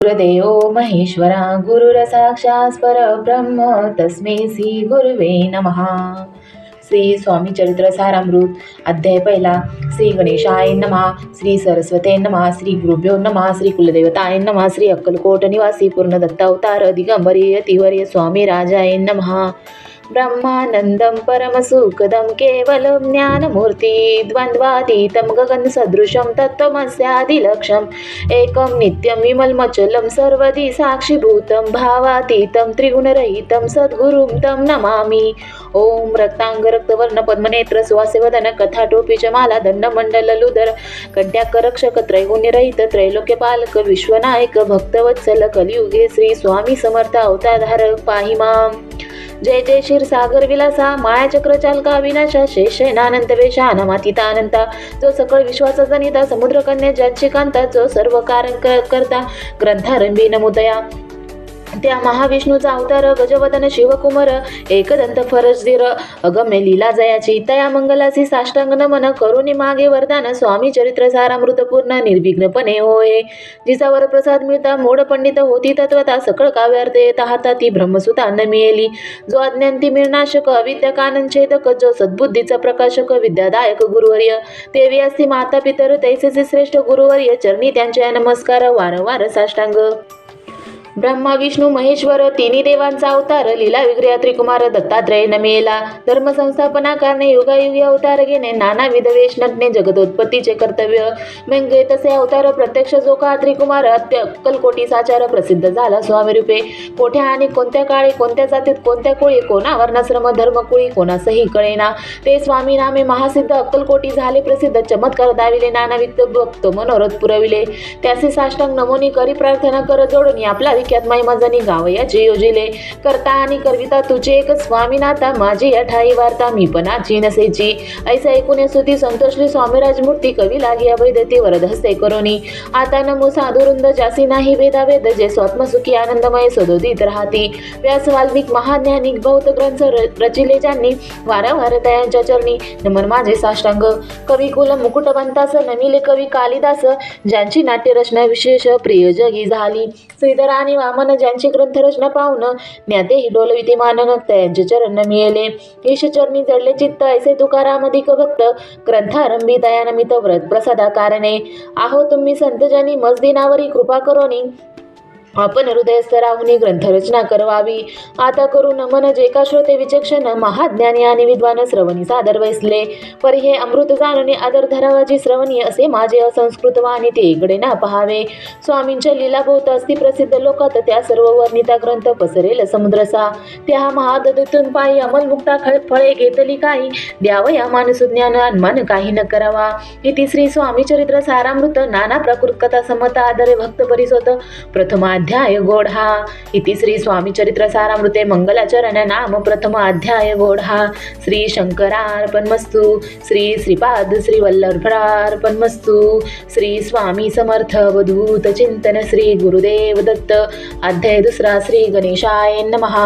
गुरुदेवो महेश्वरा गुरुरसाक्षात् परब्रह्म तस्मै श्री गुरुवे नमः. श्री स्वामी चरित्र सारामृत अध्याय पहिला. श्री गणेशाय नमः. श्री सरस्वते नमः. श्री गुरुभ्यो नमः. श्री कुलदेवताय नमः. श्री अक्कलकोट निवासी पूर्ण दत्तावतार दिगंबरी यतिवर्य स्वामी राजाय नमः. ब्रह्मानंदं परमसुखदं केवलं ज्ञानमूर्ति द्वन्द्वातीतं गगनसदृशं तत्त्वमस्यादिलक्ष्यम् एकं नित्यं विमलमचलं सर्वदि साक्षीभूतं भावातीतं त्रिगुणरहितं सद्गुरुं तं नमामि. ओम रक्तांग रक्तवर्ण पद्मनेत्र सुवासेवदन कथाटोपी च माला दंडमंडललुदर कड्याकरक्षक त्रैगुण्यरहित त्रैलोक्यपालक विश्वनायक भक्तवत्सल कलियुगे श्री स्वामी समर्थ अवतारधारक पाहि मां. जय जय क्षीरसागर विलासा मायाचक्र चालका विनाशा शेषनानंत वेशा नमातीतानंता जो सकळ विश्वाचा जनिता समुद्र कन्या ज्याची कांता जो सर्व कारण करता ग्रंथारंभी नमोदया. त्या महाविष्णूचा अवतार गजवदन शिवकुमार एकदंत फरजधीर अगम्य लीला जयाची तया मंगलासी साष्टांग नमन करुणी मागे वरदान स्वामी चरित्र सारामृत पूर्ण निर्विघ्नपणे होय. जिचा वरप्रसाद मिळता मूढ पंडित होती तत्वता सकळ काव्यार्थ येत हाता ती ब्रह्मसुता न मिळेली. जो अज्ञान ती निर्नाशक अविद्या कानन छेदक जो सद्बुद्धीचा प्रकाशक विद्यादायक गुरुवर्य देवी असती माता पितर तैसेचे श्रेष्ठ गुरुवर्य चरणी त्यांच्या नमस्कार वारंवार साष्टांग. ब्रह्मा विष्णू महेश्वर तिन्ही देवांचा अवतार लीला विग्रह त्रिकुमार दत्तात्रय नमेला. धर्म संस्थापना करणे युगायुगी अवतार घेणे नानाविध वेश नटणे जगदोत्पत्तीचे कर्तव्य म्हणजे तसे अवतार प्रत्यक्ष जो का त्रिकुमार अक्कलकोटी साचार प्रसिद्ध झाला स्वामी रूपे. कोठ्या आणि कोणत्या काळी कोणत्या जातीत कोणत्या कुळी कोणा वर्णाश्रम धर्मकुळी कोणासही कळेना ते स्वामी नामे महासिद्ध अक्कलकोटी झाले प्रसिद्ध. चमत्कार दाविले नानाविध भक्त मनोरथ पुरविले त्याचे साष्टांग नमोनी करी प्रार्थना कर जोडून आपला विख्यात महिमाजनी गावयाचे योजिले. करता आणि करविता तुझे एक स्वामीनाथा माझी अठाई वार्ता मी पणाची नसेची. ऐसा ऐकून सुधी संतोषली स्वामीराज मूर्ती कवी लागी अवैधते वरद हस्ते करोनी. आता नमो साधुरुंद जासी नाही वेदावेद जे स्वात्मसुखी आनंदमय सदोदित राहती. व्यास वाल्मिक महाज्ञानिक बौद्ध ग्रंथ रचिले ज्यांनी वारंवार तयांच्या चरणी नमन माझे साष्टांग. कवी कुल मुकुटवंतास नमिले कवी कालिदास ज्यांची नाट्यरचना विशेष प्रिय जगी झाली. श्रीधर आणि वामन ज्यांची ग्रंथरचना पाहून ज्ञाते डोलविती मानन त्यांचे चरण मिळेले. ईश चरणी जडले चित्त ऐसे तुकारामधिक भक्त ग्रंथारंभी दयानमित व्रत प्रसादा कारणे. आहो तुम्ही संत ज्यांनी मजदिनावरी कृपा करोनी आपण हृदयस्थ राहुनी ग्रंथरचना करवावी. आता करू नमन जे का श्रोते विचक्षण महाज्ञानी आणि विद्वान श्रवणी सादर वैसले. परी हे अमृत जाणून आदर धरावाची श्रवणी असे माझे असंस्कृत वाणी ते इकडे ना पहावे. स्वामींच्या लीलाभोवत असती प्रसिद्ध लोकात त्या सर्व वर्णिता ग्रंथ पसरेल समुद्रसा. त्या महादतीतून पायी अमलमुक्ता फळे घेतली काही द्यावया मानसुज्ञान अनुमान काही न करावा. इति श्री स्वामी चरित्र सारामृत नाना प्रकृत कथा समता आदरे भक्त परिसोत प्रथम अध्याय गोढा. इति श्री स्वामी चरित्र सारामृते मंगलाचरण नाम प्रथम अध्याय गोढा. श्री शंकरार्पणमस्तु. श्री श्रीपाद श्री वल्लभार्पणमस्तु. श्री स्वामी समर्थ अवधूत चिंतन श्री गुरुदेव दत्त. अध्याय दुसरा. श्री गणेशाय नमः.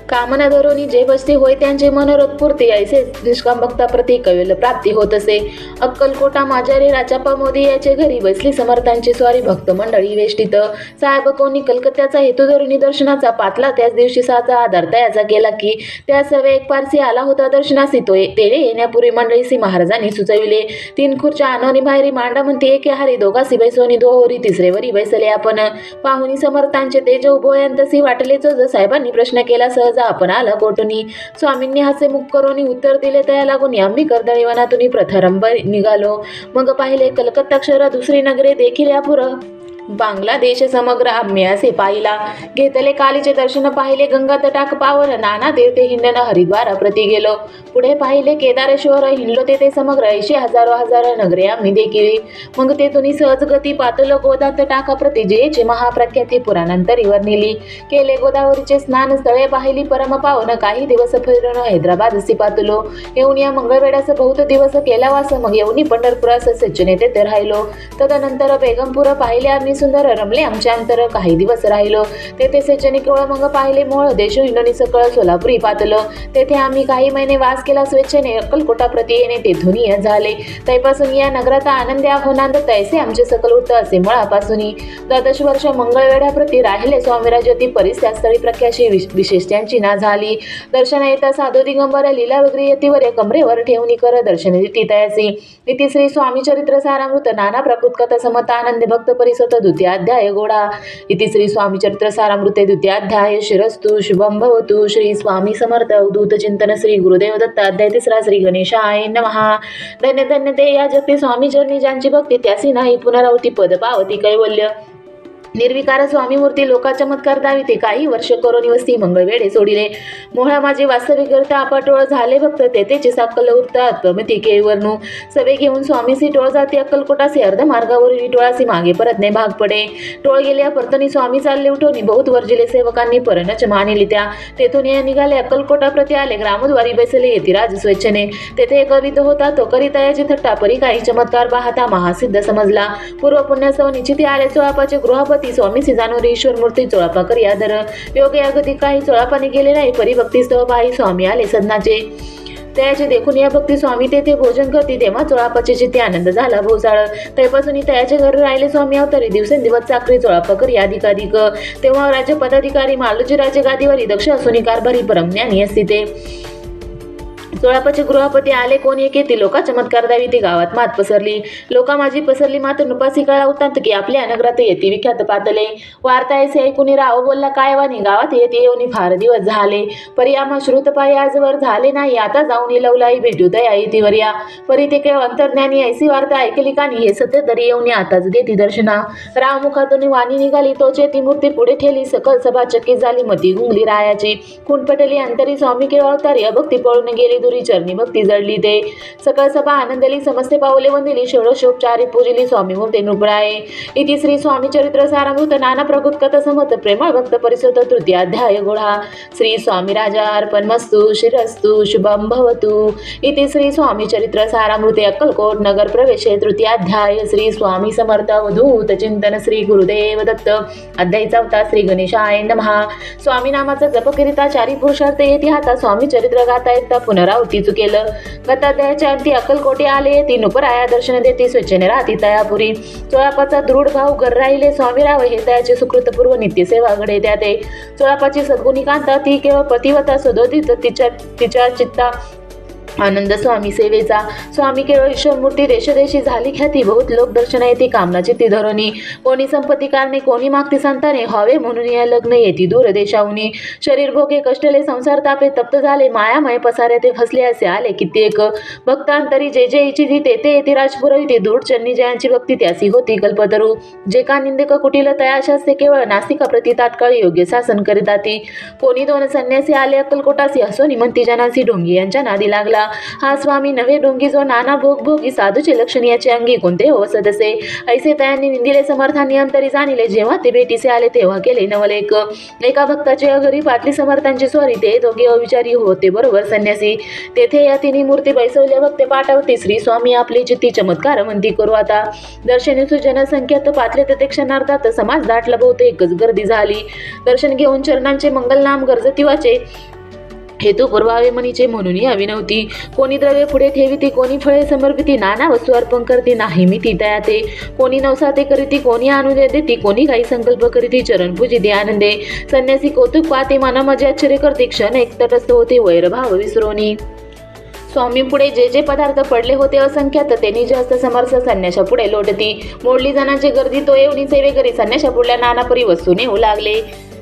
कामना धरोनी जे बसते होय त्यांचे मनोरथ पूर्ती ऐसे निष्काम भक्ता प्रति कैवल्य प्राप्ती होत असे. अक्कलकोटा माजारी राजापा मोदी याचे घरी बसली समर्थांची स्वारी भक्त मंडळी वेष्टित. साहेब कोणी कलकत्त्याचा हेतू धरून दर्शनाचा पातला त्याच दिवशी साचा आधार तयाचा केला की त्या सवे एक पारसी आला होता दर्शनासी. तो तेने येण्यापूर्वी मंडळीसी महाराजांनी सुचविले. 3 खुर्च्या आणोनी बाहेरी मांडा म्हणते एके हारी दोघासी बैसोनी दोहोरी तिसरेवरी बैसले आपण. पाहुणी समर्थांचे तेज उभोयंतसी वाटले जो साहेबांनी प्रश्न केला सहज आपण आला कोटुनी. स्वामींनी हासे मुख करून उत्तर दिले तया लागून आम्ही कर्दळीवनातून प्रथारंभ निघालो. मग पाहिले कलकत्ता शहर दुसरी नगरे देखील यापुर बांगलादेश समग्र आम्ही असे पाहिला. घेतले कालीचे दर्शन पाहिले गंगा तटाक पावन नाना तीर्थे हिंडन हरिद्वार प्रति गेलो. पुढे पाहिले केदारेश्वर हिंडलो तेथे समग्र 80 हजार नगरे आम्ही देखील. मग तेथून सहज गती पातलो गोदा तटाका प्रति जेची महाप्रख्याती पुराणांतरी वर्णिली. केले गोदावरीचे स्नान स्थळे पाहिली परम पावन. काही दिवस फिरून हैदराबाद असी पातलो. येऊन या मंगळवेड्यास बहुत दिवस केला वास. मग येऊन पंढरपुरास सज्जने तेथे राहिलो. तदनंतर बेगमपूर पाहिले आम्ही सुंदर रमले आमचे अंतर. काही दिवस राहिलो तेथे सेचनी केवळ मग पाहिले मोळ. देश हिंडणी सकळ सोलापुरी पातलं. तेथे आम्ही काही महिने वास केला स्वेच्छेने. अक्कलकोटा प्रति येणे तेथून झाले. तैपासून या नगरात आनंदी आव्हानांत तैसे आमचे सकल वृत्त असे मुळापासून. द्वादश वर्ष मंगळवेढ्याप्रती राहिले स्वामीराज ती परिस्या स्थळी प्रख्याशी विशेष त्यांची ना झाली. दर्शन येता साधू दिगंबर लीला वगैरे यतीवर कमरेवर ठेवणी कर दर्शन देती तयासी. इति श्री स्वामी चरित्र सारामृत नाना प्रकृत कथा समता आनंद भक्त परिसत द्वितीयाध्याय गोडा. इति श्री स्वामी चरित्र सारामृते द्वितीयाध्याय शिरस्तु शुभम भवतु. श्री स्वामी समर्थ अवधूत चिंतन श्री गुरुदेव दत्त. अध्याय 3 श्री गणेशाय नमः. धन्य धन्य ते या जगती स्वामी चरणी ज्यांची भक्ती त्यासी नाही पुनरावृत्ती पद पावती कैवल्य. निर्विकार स्वामी मूर्ती लोका चमत्कार दाविते. काही वर्ष करोनी वस्ती मंगळवेढे सोडिले. मोहळा माझे वास्तविक करता अपाटोळ झाले भक्त. तेथेची साकल उरतात प्रमिती केळवरनु. सभे घेऊन स्वामीसी टोळ जाते अक्कलकोटासी. अर्ध मार्गावरील टोळासी मागे परतणे भाग पडे. टोळ गेल्या परतनी स्वामी चालले उठवणी. बहुत वर्जिले सेवकांनी परनच मानिली त्या. तेथून या निघाले अक्कलकोटा प्रति आले. ग्रामद्वारी बसले यतिराज स्वेच्छेने. तेथे एक विध होता तो करितायाची थट्टा. परी काही चमत्कार पाहता महासिद्ध समजला. पूर्व पुण्यासह निश्चिती आले चोळापाचे गृहपती. स्वामीसी जाणवरी ईश्वर मूर्ती चोळापा करी आदर. योगे अगदी काही चोळापाने गेले नाही. परी भक्तीस्तव पायी स्वामी आले सदनाचे. त्याचे देखून या भक्ती स्वामी तेथे भोजन करती. तेव्हा चोळापाचे चित्ते आनंद झाला भोसाळ. तेव्हापासून त्याचे घर राहिले स्वामी अवतरी. दिवसेंदिवस चाकरी चोळापा करी अधिकाधिक. तेव्हा राज्य पदाधिकारी मालूजी राजे गादीवरी. दक्ष असूनी कारभारी परमज्ञानी असती ते. चोळापाचे गृहपती आले कोण एक येते. लोका चमत्कार दावी ती गावात मात पसरली. लोका माझी पसरली मात्र नुपासी कळा उतांत की आपल्या नगरात येते विख्यात पातले. वार्ता ऐसे ऐकून राव बोलला काय वाणी. गावात येते येऊनी फार दिवस झाले. परी आम्हा श्रुतपायी आजवर झाले नाही. आता जाऊन लवलाई भेटू दया येतीवर या. परी ते केवळ अंतर्ज्ञानी ऐसी वार्ता ऐकली कानी. हे सत्य तरी येऊनी आताच देती दर्शना. राव मुखातून वाणी निघाली तोचे ती मूर्ती पुढे ठेली. सकल सभा चकित झाली मती गुंगली रायाची. खून पटली अंतरी स्वामी केवळ अवतारी. अभक्ती पळून गेली दुरी चरणी भक्ती जडली ते. सकळ सभा आनंदली समस्ते पावले वंदिली. षोडशोपचारी पूजली स्वामी मूर्ती नृपळाये. इति श्री स्वामी चरित्र सारामृत नाना प्रकृत कथा समत प्रेमळ भक्त परिसत तृतीयाध्याय गोढा. श्री स्वामी राजा अर्पणमस्तु. शिरस्तु शुभम भवतु. इति श्री स्वामी चरित्र सारामृते अक्कलकोट नगर प्रवेशे तृतीयाध्याय. श्री स्वामी समर्थ अवधूत चिंतन श्री गुरुदेव दत्त. अध्याय 4 श्री गणेशाय नमः. स्वामी नामाचा जप करिता चारी पुरुषार्थ येती हाता. स्वामी चरित्र गाता येता पुनरावृत्ती चुकेलं. गताध्यायाच्या अंती अक्कलकोटे आले. ती नुपराया दर्शन देती स्वेच्छेने राहती तयापुरी. चोळापाचा दृढ भाव घर राहिले स्वामी राव. हे तयाचे सुकृतपूर्व नित्य सेवा घडे त्या ते. चोळापाची सद्गुणी कांता ती केवळ पतिवता सदोदित तिच्या चित्ता आनंद स्वामी सेवेचा. स्वामी केवळ ईश्वरमूर्ती देशदेशी झाली ख्याती. बहुत लोक दर्शना येते कामनाची ती धरणी. कोणी संपत्ती कारणे कोणी मागती संताने. हवे म्हणून या लग्न येती दूर देशाहुनी. शरीर भोगे कष्टले संसार तापे तप्त झाले. मायामय पसारे ते फसले असे आले कित्येक. भक्तांतरी जे जे इच्छिती ते येते राजपुरविते. दूढ चरणी जयांची भक्ती त्यासी होती कल्पतरू. जे का निंदक कुटील तयाशास्ते केवळ नास्तिका प्रति तात्काळ योग्य शासन करिताती. कोणी 2 संन्यासी आले अक्कलकोटासी. हसोनी म्हणती जनासी ढोंगी यांच्या नादी लागला. हा स्वामी नवे डोंगी जो नाना भोग भोगी. साधूचे लक्षण याचे अंगी कोणते हो सदसे. ऐसे तयांनी निंदिले समर्थांनी अंतरी जाणिले. जेव्हा ते भेटीसे आले तेव्हा केले नवलेक. एका भक्ताचे घरी पातली समर्थांची स्वारी. ते दोघे अविचारी होते बरोबर संन्यासी. तेथे या तिन्ही मूर्ती बैसवल्या भक्ते पाठवते. श्री स्वामी आपली चित्ती चमत्कार म्हणती करू आता. दर्शनेसु जनसंख्यात पातले ते क्षणार्धात समाज दाटला बहुतेकच गर्दी झाली. दर्शन घेऊन चरणांचे मंगल नाम गरजती वाचे. हेतू पुरवावे मनीचे म्हणून हवी नव्हती. कोणी द्रव्य पुढे ठेविती. कोणी फळे समर्पिती. नाना वस्तू अर्पण करती. नाही मी ती तयाते. कोणी नवसाते करीती. कोणी अनुदय देती. कोणी काही संकल्प करीती. चरण पूजिते आनंदे. संन्यासी कौतुक पाहते. मना माझे आश्चर्य करते. क्षण एक तटस्थ होते वैरभाव विसरोनी. स्वामी पुढे जे जे पदार्थ पडले होते असंख्यात ते निज हस्त समर्थ संन्याशा पुढे लोटती. मोडली जणांची गर्दी तो येऊनी सेवे करी. संन्याशा पुढल्या नाना परी वस्तू नेऊ लागले.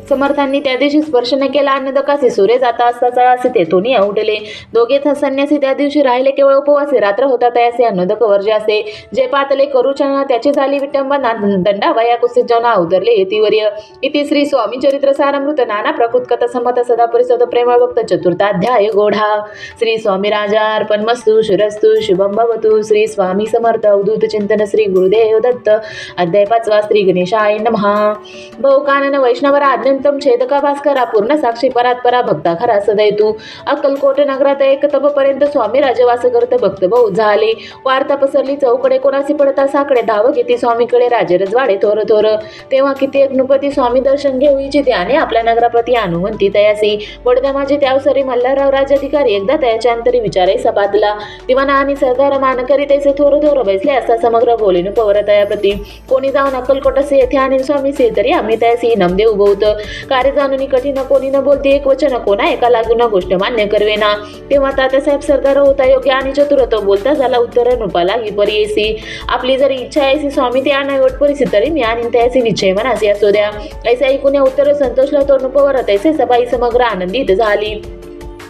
समर्थांनी त्या दिवशी स्पर्श न केला अन्नदकासे. सूर्य जाता असता चळासे तेथून उठले. दोघे संन्यासी त्या दिवशी राहिले केवळ उपवासे. रात्र होता तयासे अन्नदक वर्जासे. जे पातले करुचना त्याची झाली विटंबना. दंडावया कुस्तीत जेवणा उतरले येतीवर्य. इति श्री स्वामी चरित्र सारामृत नाना प्रकृत कथा संमत सदा परिसद प्रेमळ भक्त चतुर्थाध्याय गोढा. श्री स्वामी राजा अर्पणमस्तु. शिरस्तु शुभम भवतु. श्री स्वामी समर्थ अवधूत चिंतन श्री गुरुदेव दत्त. अध्याय 5 श्री गणेशाय नमः. बहुकानन वैष्णवर आज्ञ अनंतम छेदका भास्करा पूर्ण साक्षी परात्परा भक्ता खरा सदै तू अक्कलकोट नगरात एक तपपर्यंत स्वामी राजवास करत भक्त भाऊ झाले. वार्ता पसरली चौकडे कोणासी पडता साकडे धाव घेती स्वामीकडे राजे रजवाडे थोर थोर. तेव्हा किती एक नृपती स्वामी दर्शन घेऊ इच्छित्याने आपल्या नगराप्रती अनुमंती तयासी. बडद्या माझे त्यावसरी मल्हारराव राज्याधिकारी एकदा त्याच्या अंतरी विचारे सपातला. दिवाना आणि सरदार मान करी तैसे थोर थोर बैसले असता समग्र बोलीन पवर तयाप्रती. कोणी जाऊन अक्कलकोटसे येथे आणि स्वामी से तरी आम्ही तयासी नमदे उभवत. कार्य जाणून कठीण कोणी न बोलते एक वचन कोणा एका लागून गोष्ट मान्य करवे ना. तेव्हा तात्यासाहेब सरदार होता योग्य आणि चतुर तो बोलता झाला उत्तर नृपा लागी परियेसी. आपली जरी इच्छा आहे स्वामी ते अनावट परिस्थिती तरी मी आणि त्याचे निश्चय मनासी असू द्या. ऐसे ऐकून या उत्तर संतोषला तो नृपवर तैसे सबाई समग्र आनंदित झाली.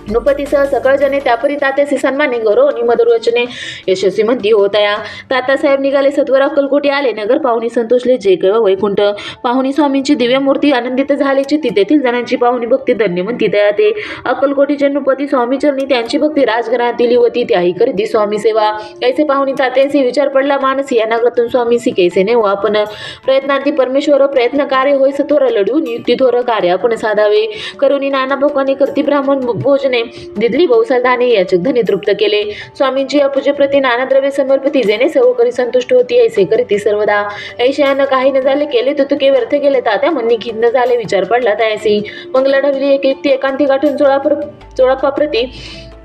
नृपतीसह सकळ जने त्यापरी तात्यासी सन्माने गौरव आणि मधुर वचने यशस्वी म्हणती होतया. तात्यासाहेब निघाले सत्वर अक्कलकोटी आले. नगर पाहुणी संतोषले जे केवळ वैकुंठ. पाहुणी स्वामींची दिव्य मूर्ती आनंदित झाल्याची तेथील जणांची पाहुणी भक्ती धन्य म्हणती तया ते. अक्कलकोटीचे नृपती स्वामी चरणी त्यांची भक्ती राजघरातील होती त्याही करीती स्वामी सेवा. कैसे पाहुणी तात्यांशी विचार पडला मानसी या नगरातून स्वामीसी कैसे नेऊ आपण. प्रयत्नांती परमेश्वर प्रयत्न कार्य होय सत्वर लढून युक्ती थोर कार्य आपण साधावे. करुणी नाना भोकाने करती ब्राह्मण भोजने दिदली बहुसाधाने याचक धनी तृप्त केले. स्वामींची अपूजे प्रती नाना द्रव्य समर्पिती जेणे सर्व करी संतुष्ट होती ऐसे करीती सर्वदा. ऐशानं काही न झाले केले तुके व्यर्थ गेले तात्या म्हणनी खिन्न झाले विचार पडला तयासी. मग लढविली एक युक्ती एकांती गाठून चोळापा प्रती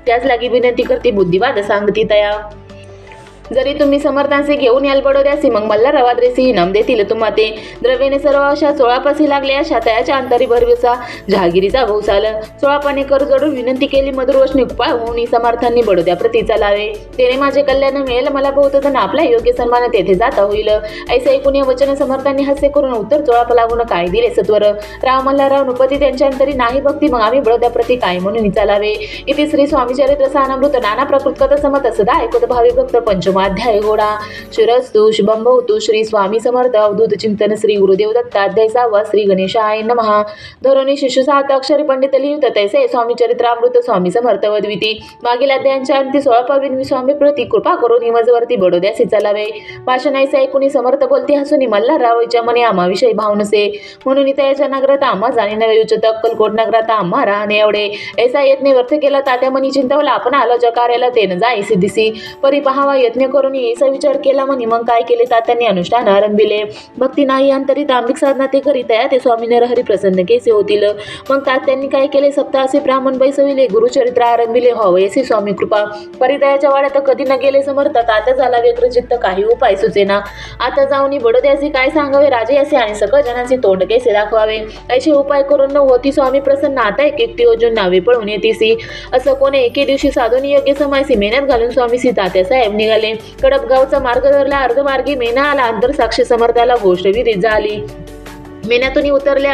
त्याच लागी विनंती करती बुद्धिवाद सांगती तया. जरी तुम्ही समर्थांचे घेऊन याल बडोद्यासी मग मल्हाररावाद्रेसी इनाम देतील तुम्हा ते. द्रव्याने सर्व अशा चोळापासी लागले अशा तयाच्या अंतरी भरविसा जहागिरीचा भौसाल. चोळापाने कर जोडून विनंती केली मधुरवशनी उपाय होऊन समर्थांनी बडोद्या प्रती चालावे. तेने माझे कल्याण मिळेल मला बहुत धन आपला योग्य सन्मान तेथे जाता होईल. ऐसे ऐकून या वचन समर्थांनी हास्य करून उत्तर चोळापा लागून काय दिले सत्वर. राव मल्हारराव नृपती त्यांच्या अंतरी नाही भक्ती मग आम्ही बडोद्या प्रती काय म्हणून चालावे. इथे श्री स्वामी चरित्र सानामृत नाना प्रकृत कथ समत सदा ऐकत भावी भक्त पंचम अध्याय गोडा. शिरस्तु शुभम भवतु. श्री स्वामी समर्थ अवधूत चिंतन श्री गुरुदेव दत्त. अध्याय 6 श्री गणेशाय नमः. धोरणी शिष्य 7 अक्षरी पंडित लिहित तैसे स्वामी चरित्रामृत स्वामी समर्थ वद्विती. मागील अध्यायांच्या अंती 16 स्वामी प्रती कृपा करून मजवरती बडोद्यासी चालावे. भाषण ऐसे ऐकून समर्थ बोलती हसून मल्हाररावच्या मने आम्हाविषयी भाव नसे म्हणून त्याच्या नगरात आम्हा जाणे नव्हे उचित. अक्कलकोट नगरात आम्हा राहणे एवढे. ऐसा यत्ने व्यर्थ केला तात्या मनी चिंतवला आपण आलो ज्या कार्याला तेन जाई सिद्धिसी. परी पहावा यत्न करून याचा विचार केला म्हणी मग काय केले तात्यांनी अनुष्ठान आरंभिले. भक्ती नाही अंतरी तांबिक साधना ते करीतया ते स्वामीने हरी प्रसन्न केसे होतील. मग तात्यांनी काय केले सप्ताहासी ब्राह्मण बैसविले गुरुचरित्र आरंभिले हवयसी स्वामी कृपा. परिदयाच्या वाड्यात कधी न गेले समर्थ तात्या झाला व्यग्रचित्त काही उपाय सुचेना. आता जाऊन बडोद्यासी काय सांगावे राजे असे आणि सकळ जनांचे तोंड कैसे दाखवावे. असे उपाय करून न होती स्वामी प्रसन्न. आता एक एकटी ओजून नावे पळून येतीसी. असं कोणे एके दिवशी साधून योग्य समायसी मेहनत घालून स्वामीसी तात्यासाहेब निघाले. कडपगावचा मार्ग धरला अर्धमार्गी मेना आला. अंतर साक्षी समर्थाला गोष्ट विदित झाली. मेन्यातून उतरले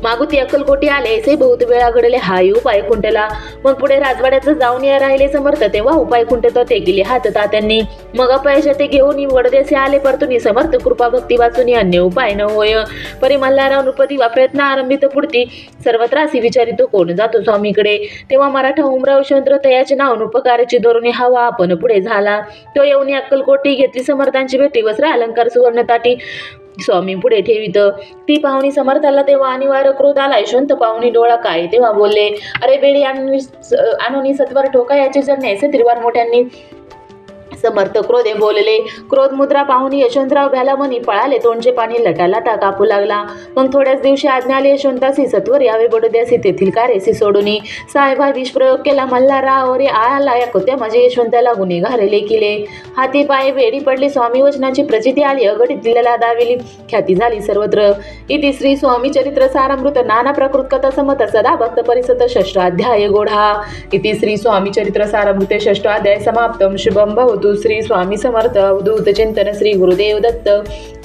मागुती अक्कलकोटी आले. ऐसे बहुत वेळा घडले हाही उपाय खुंटला. मग पुढे राजवाड्याचं जाऊन या राहिले समर्थ तेव्हा उपाय खुंटत ते गेले हात तात्यांनी. मग अपयश ते घेऊन वडदेसे आले परतून समर्थ कृपा भक्ती वाचून अन्य उपाय न होय. परी मल्हारराव नृपती वा प्रयत्न आरंभित पुढती सर्वत्र असे विचारितो कोण जातो स्वामीकडे. तेव्हा मराठा उमराव यशवंत तयाचे नाव नृपकाराची धोरणे हवा आपण पुढे झाला. तो येऊन अक्कलकोटी घेतली समर्थांची भेटी वस्त्र अलंकार सुवर्ण ताटी स्वामी पुढे ठेवित. ती पाहुणी समर्थाला तेव्हा अनिवार्य क्रोध आला. यशवंत पाहुणी डोळा काय तेव्हा बोलले अरे बेडी आणून सत्वर ठोका याचे जर नैसे तिरवार मोठ्यांनी. समर्थ क्रोधे बोलले. क्रोध मुद्रा पाहुणी यशवंतराव भ्याला म्हणी पळाले. तोंडचे पाणी लटालटा कापू लागला. मग थोड्याच दिवशी आज्ञा आली यशवंतासी सत्वर यावे बडोद्यासी तेथील कार्यासी सोडूनी. साहेबा विष प्रयोग केला मल्हारराव रे आला या कोत्या माझे यशवंताला गुन्हेगार लेखिले. हाती पाये वेडी पडली स्वामी वचनाची प्रचिती आली. अगडीत दिलेला दावेली ख्याती झाली सर्वत्र. इति श्री स्वामी चरित्र सारामृत नाना प्रकृत कथा समत सदा भक्त परिसत 6 अध्याय गोढा. इति श्री स्वामी चरित्र सारामृते 6 अध्याय समाप्तम. शुभम भवतु. श्री स्वामी समर्थ अवधूत चिंतन श्री गुरुदेव दत्त.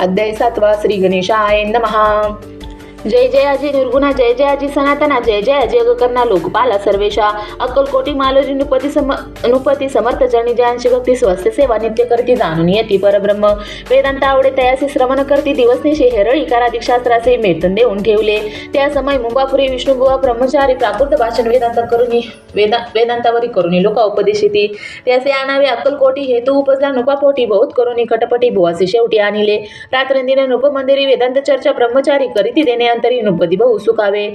अध्याय 7 श्री गणेशाय नमः. जय जयाजी निर्गुणा जय जयाजी सनातना जय जय जग करना लोकपाला सर्वेशा. अक्कलकोटी मालोजी नृपती समर्थ चरणी जयांची भक्ती स्वस्थ सेवा नित्य करती जाणून येती परब्रह्म. वेदांत आवडे तयासी श्रवण करती दिवसनिशे हेरळी कराधिक शास्त्राचे मेतन देऊन ठेवले. त्या समय मुंबापुरी विष्णुबुवा ब्रह्मचारी प्राकृत भाषण वेदांतावरी करुणी लोका उपदेशिती. त्याचे आणावे अक्कलकोटी हेतू उपजला नृपापोटी बहुत करुणी कटपटी बुवासी शेवटी आणले. रात्रंदिन नृपमंदिरी वेदांत चर्चा ब्रह्मचारी करीती देणे अंतरी नुपदी बहु सुखावे.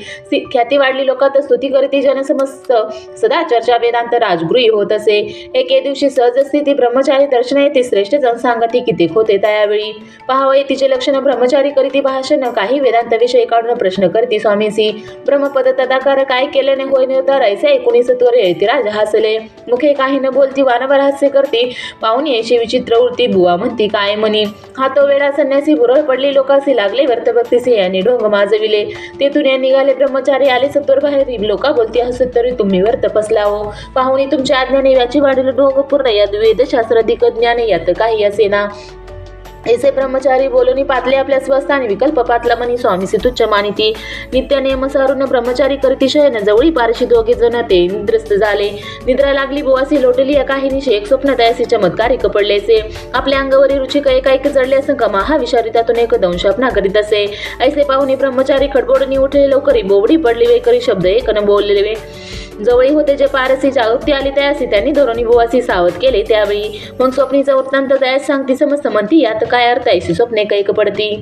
ख्याती वाढली लोकात स्तुती करीती जनसमस्त सदा चर्चा वेदांत राजगृही होत असे. एके दिवशी सहज स्थिती ब्रह्मचारी दर्शन येते श्रेष्ठ जन सांगती किती होते त्यावेळी. पाहावये तिचे लक्षण ब्रह्मचारी करीती भाषण काही वेदांत विषय काढून प्रश्न करती स्वामीसी. ब्रह्मपद तदाकार काय केल्याने होय निर्धार ऐसे ऐकुनी सत्वर यतिराज हसले. मुखे काही न बोलती वानवर हास्य करती. पाहून येशी विचित्र उरती बुवा म्हणती काय म्हणी. हा तो वेळा संन्यासी बुरळ पडली लोकासी लागले व्यर्थ भक्तीसे यांनी ढोंग माजविले. तेथून या निघाले ब्रह्मचारी आले सत्वर बाहेर. लोका बोलती हसत तरी तुम्ही व्यर्थ फसला हो. पाहुणी तुमच्या आज्ञाने याची वाढील ढोंग पूर्ण यात वेदशास्त्र अधिक ज्ञान यात काही असेना. ऐसे ब्रह्मचारी बोलूनी पातले आपल्या स्वस्थानी विकल्प पातला म्हणी स्वामीसी तुच्छ मानिती. नित्य नियम सारून ब्रह्मचारी करीती शयन जवळी पारशी दोघे जण ते निद्रस्त झाले. निद्रा लागली बुवासी लोटली या काही निशे एक स्वप्न तयासी चमत्कारिक पडलेसे. आपल्या अंगावरी रुचिक एकाएक जडले असं महा विचारितातून एक दंशापना करीत असे. ऐसे पाहुणी ब्रह्मचारी खडबडून उठले लवकरी बोबडी पडली वेकरी शब्द एक न बोलले. जवळी होते जे पारसी जागृती आली त्यासी त्यांनी धोरणी बुवासी सावध केले त्यावेळी. मग स्वप्नीचा वृत्तांत दयास सांगती समस्त म्हणती यात काय अर्थ ऐशी स्वप्ने कैक पडती.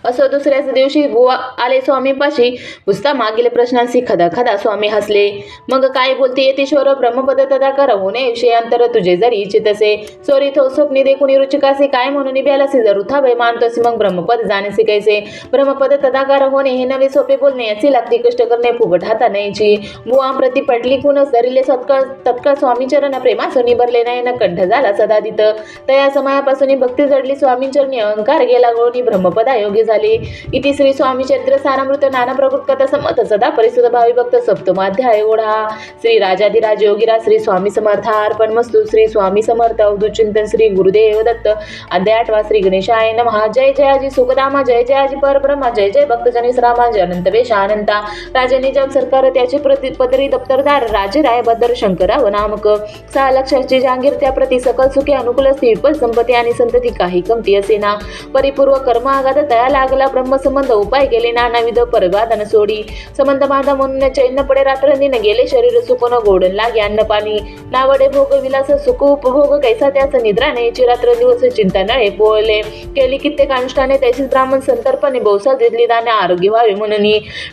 असं दुसऱ्याच दिवशी बुवा आले स्वामीपाशी. पुसता मागील प्रश्नांशी खदा खदा स्वामी हसले. मग काय बोलते येतेश्वर ब्रह्मपद तदाकार होणे विषयांतर तुझे जरी इच्छित असे. चोरी थो स्वप्नी देखुनी रुचिकासे काय म्हणून ब्यालासे जर उथा भय मानतोसी मग ब्रह्मपद जाणेसे कैसे. ब्रह्मपद तदाकार होणे हे नवे सोपे बोलणे याची लागती कष्ट करणे फुगट हाता नाहीची. बुवा प्रति पटली कुणस धरिले तत्काळ स्वामीचरण प्रेमासुनी भरले नयन कंठ झाला सदादित. तया समयापासून भक्ती जडली स्वामींचरणी अहंकार गेला गळून ब्रह्मपदा योग्य झाले. इति श्री स्वामी चरित्र सारामृत नाना प्रकृत कथा संमत सदा परिसुद्ध भावी भक्त सप्तमाध्याय ओढा. श्री राजाधिराज योगीराज श्री स्वामी समर्थार्पण मस्तु. श्री स्वामी समर्थ अवधूत चिंतन श्री गुरुदेव दत्त. अध्याय 8 श्री गणेशाय नमः. जय जयाजी सुखदामा जय जयाजी परब्रह्मा जय जय भक्तजनी श्रामा जय अनंत वेश अनंता. राजे निजाम सरकार त्याचे पदरी दप्तरदार राजे राय बद्दर शंकराव नामक. 6 लक्षाची जांगीर त्या प्रति सकल सुखे अनुकूल विपुल संपत्ती आणि संतती काही कमती असेना. परिपूर्व कर्म आघात तया लागला ब्रह्मसंबंध उपाय गेले नानाविध परवादन सोडी. संबंध बांधा म्हणून चैन पडे रात्रंदिन गेले शरीर सुकोन गोडन लागे अन्न पाणी. नावडे भोग विलास सुख उपभोग कैसा त्यास निद्रा न्यायची रात्र दिवस चिंता नळे पोळले. केली कित्येक अनुष्ठाने त्याची ब्राह्मण संतर्पणे बहुसा दिली दाने आरोग्य व्हावे म्हणून.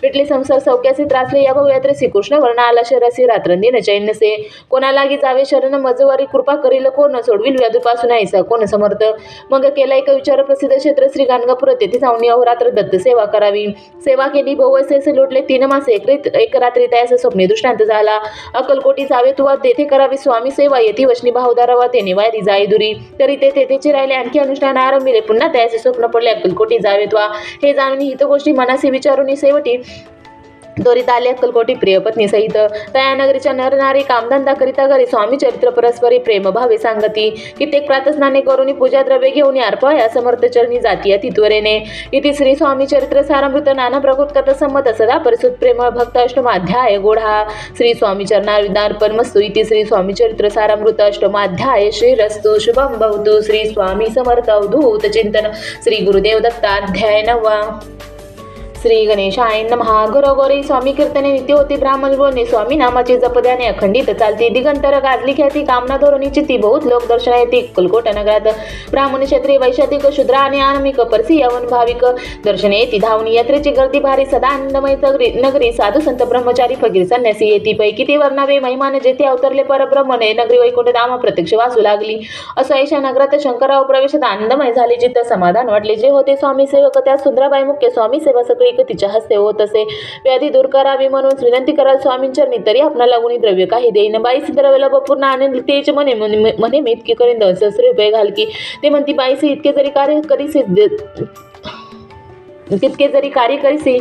विटले संसार सौख्यासी त्रासले या भव्यात्रे श्रीकृष्ण वर्ण आला शरसी रात्रंदिन चैनसे. कोणा लागी जावे शरण मजवारी कृपा करील कोण सोडविल व्याधूपासून ऐसा कोण समर्थ. मग केला एक विचार प्रसिद्ध क्षेत्र श्री गाणगापूर तेथे जाऊन अहोरात्र दत्त सेवा करावी. सेवा केली बहुवसेस लोटले 3 मासे एक रात्री त्यास स्वप्ने दृष्टांत झाला. अक्कलकोटी जावे तुवा तेथे करावी स्वामी सेवा येती वचनी भावदारावा ते निवारी जाई दुरी. तरी ते तेथेचे राहिले आणखी अनुष्ठान आरंभिले पुन्हा त्याचे स्वप्न पडले अक्कलकोटी जावे तुवा. हे जाणून हित गोष्टी मनासी विचारून सेवटी त्वरित आले अक्कलकोटी प्रियपत्नी सहित. तया नगरीच्या नरनारी कामधंदा करिता घरी स्वामी चरित्र परस्परी प्रेमभावे सांगती. कित्येक प्रातस्नाने करून पूजा द्रव्ये घेऊन अर्पया समर्थ चरणी जाती तित्वरेने. इति श्री स्वामी चरित्र सारामृत नाना प्रकृत कथा संमत सदा परिसुत प्रेम भक्त अष्टमाध्याय गोढा. श्री स्वामी चरणार्पण मस्तु. इति श्री स्वामी चरित्र सारामृत अष्टमाध्याय श्रीरस्तु शुभम भवतु. श्री स्वामी समर्थ अवधूत चिंतन श्री गुरुदेव दत्त. अध्याय 9. श्री गणेशाय नमः. घरोघरी स्वामी कीर्तने नित्य होती. ब्राह्मण बोलणे स्वामी नामाची जपद्याने अखंडित चालती. दिगंतर गाजली ख्याती कामना धोरणीची ती बहुत लोक दर्शना येते. अक्कलकोट नगरात ब्राह्मण क्षत्रिय वैशातिक शूद्र आणि आनमिक परसी यवन भाविक दर्शने येती धावणी. यात्रेची गर्दी भारी सदा आनंदमय नगरी. साधू संत ब्रह्मचारी फकीर संन्यासी येती. पैकी ते वर्णावे महिमान जेथे अवतरले परब्रह्मने नगरी वैकुंठ धाम प्रत्यक्ष वासू लागली. असं ऐशा नगरात शंकरराव प्रवेशात आनंदमय झाले. चित्त समाधान वाटले. जे होते स्वामी सेवक त्यात सुंदराबाई मुख्य स्वामी सेवा सगळी तिच्या हस्ते होत असे. व्याधी दूर करावी म्हणून विनंती कराल स्वामींचरणी तरी आपणा लागून द्रव्य काही देईन. बाईस द्रव्याला पूर्ण आनंद तेच म्हणे मी इतके करीन 10 रुपये घाल की. ते म्हणती बाईसी इतके जरी कार्य करीसी तितके जरी कार्य करीसी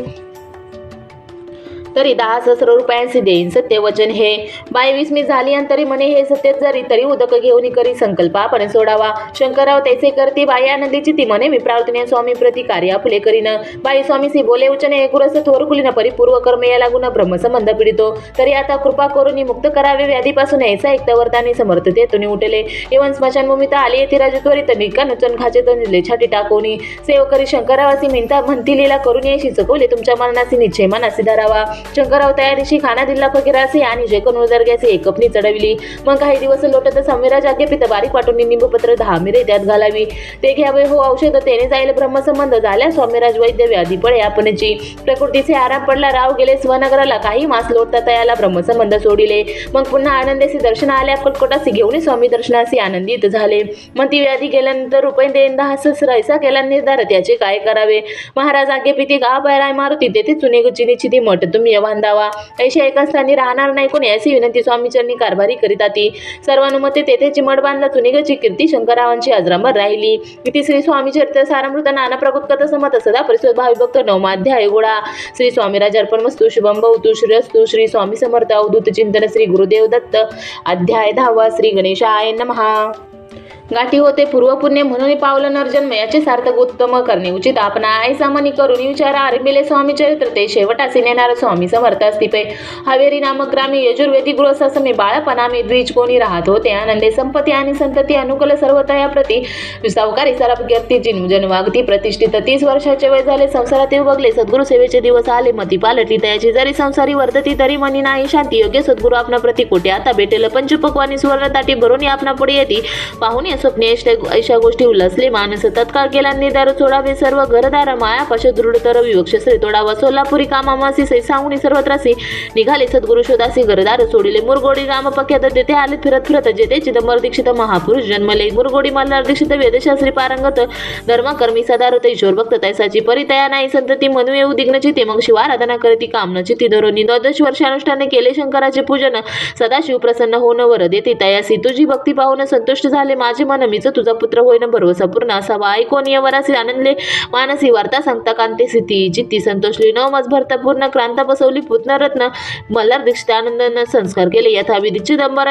तरी 10,000 रुपयांचे देईन. सत्य वचन हे. बाई विस्मी झाली आणि तरी म्हणे हे सत्य जरी तरी उदक घेऊन करी संकल्प आपण सोडावा. शंकरराव तैसे करती. बाई आनंदीची ती म्हणे मी प्रार्थने स्वामी प्रति कार्य आपले करीन. बाई स्वामीसी बोले उचने गुरस थोरकुलीन परिपूर्व कर्म या लागून ब्रह्मसंबंध पिडितो. तरी आता कृपा करून मुक्त करावे व्याधीपासून ऐसा एक वर्ताने समर्थ तेतून उठले. एवं स्मशानभूमीत आली येथे राजू त्वरित मिका नुचन खाचे तंजले छाटी टाकून सेवकरी शंकररावासी म्हणती लीला करून याशी चकवले तुमच्या मनासी निश्चय मनासी धरावा. शंकरराव त्या दिवशी खाना दिला फकीरासी आणि जेकून उजरग्याचे एक कपनी चढविली. मग काही दिवस लोटत समीराज आगे पित बारीक वाटून निंबपत्र 10 मिरे त्यात घालावी. ते घ्यावे हो औषध तेने जाईल ब्रह्मसंबंध झाल्या. स्वामीराज वैद्य व्याधी पडे आपणची प्रकृतीचे आराम पडला. राव गेले स्वनगराला काही मास लोटता तयाला ब्रह्मसंबंध सोडिले. मग पुन्हा आनंदेसी दर्शन आले अक्कलकोटासी घेऊन स्वामी दर्शनासी आनंदित झाले. मग ती व्याधी गेल्यानंतर रुपये देन 10 सहस्र ऐसा केला निर्धार त्याचे काय करावे. महाराज आगे पिती गा बैराय मारुती तेथे चुने चिनीची ती मठ तुम्ही बांधावा. ऐशी एका स्थानी राहणार नाही कोणी अशी विनंती स्वामीचरणी कारभारी करीता ती सर्वानुमते तेथेची मठ बांधला. चुनिगची कीर्ती शंकररावांची अजरामर राहिली. इति श्री स्वामी चरित्र सारामृत नाना प्रकृत कथा समत सदा परिसोद भाविभक्त 9वा अध्याय गोळा. श्री स्वामीराज अर्पणमस्तु शुभम भवतु श्रेयस्तु. श्री स्वामी समर्थ अवधूत चिंतन श्री गुरुदेव दत्त. अध्याय 10वा. श्री गणेशाय नमः. गाठी होते पूर्व पुण्य म्हणून पावलं नरजन्म याचे सार्थक उत्तम करणे उचित. आपण ऐसा मनी करून विचारा आरंभिले स्वामी चरित्र ते शेवटासी नेणार स्वामी समर्थ असतिपे. हावेरी नामक ग्रामी यजुर्वेदी गृहस्थाश्रमी बाळपणामी द्विज कोणी राहत होते. आनंदे संपत्ती आणि संतती अनुकूल सर्वतया प्रति सावकारी सराफ कीर्ती जनवागती प्रतिष्ठित. 30 वर्षाचे वय झाले संसारात बघले. सद्गुरु सेवेचे दिवस आले मती पालटली तयाची. जरी संसारी वर्धती तरी मनी नाही शांती. योग्य सद्गुरु आपणा प्रति कोटे आता भेटेल. पंचपक्वानी सुवर्ण ताटी भरून आपणा पुढे येते. पाहुणे स्वप्ने ऐशा गोष्टी उल्लसले मानस. तत्काळ केला निर्धार सोडावे सर्व घरदार. माया पश दृढतर विवक्षश्री तोडावा. सोलापुरी कामामासी सै सांगुनी सर्वत्रासी निघाले सद्गुरु शोधासी घरदार सोडिले. मुरगोडी राम पक्यात तेथे आले फिरत फिरत. जेथे चिदंबर दीक्षित महापुरुष जन्मले. मुरगोडी मल्हार दीक्षित वेदशास्त्री पारंगत. धर्मकर्मी सदारत ईश्वर भक्त तैसाची परितया नाही संतती म्हणू येऊ दिग्नची. ते मग शिवाराधना करती कामनाची ती धरोनी. 12 वर्ष अनुष्ठाने केले शंकराचे पूजन. सदाशिव प्रसन्न होऊन वर देते तयासी. तुझी भक्ती पाहून संतुष्ट झाले माझे मन. मीच तुझा पुत्र होईन भरवसा पूर्ण असावा. ऐकोन वरासी आनंदले मानसी वार्ता सांगता कांते सिद्धी चित्ती संतोषली. 9 मज भरता पूर्ण क्रांता बसवली पुतनरत्न. मल्हार दीक्षित आनंदाने संस्कार केले यथाविधी. चिदंबर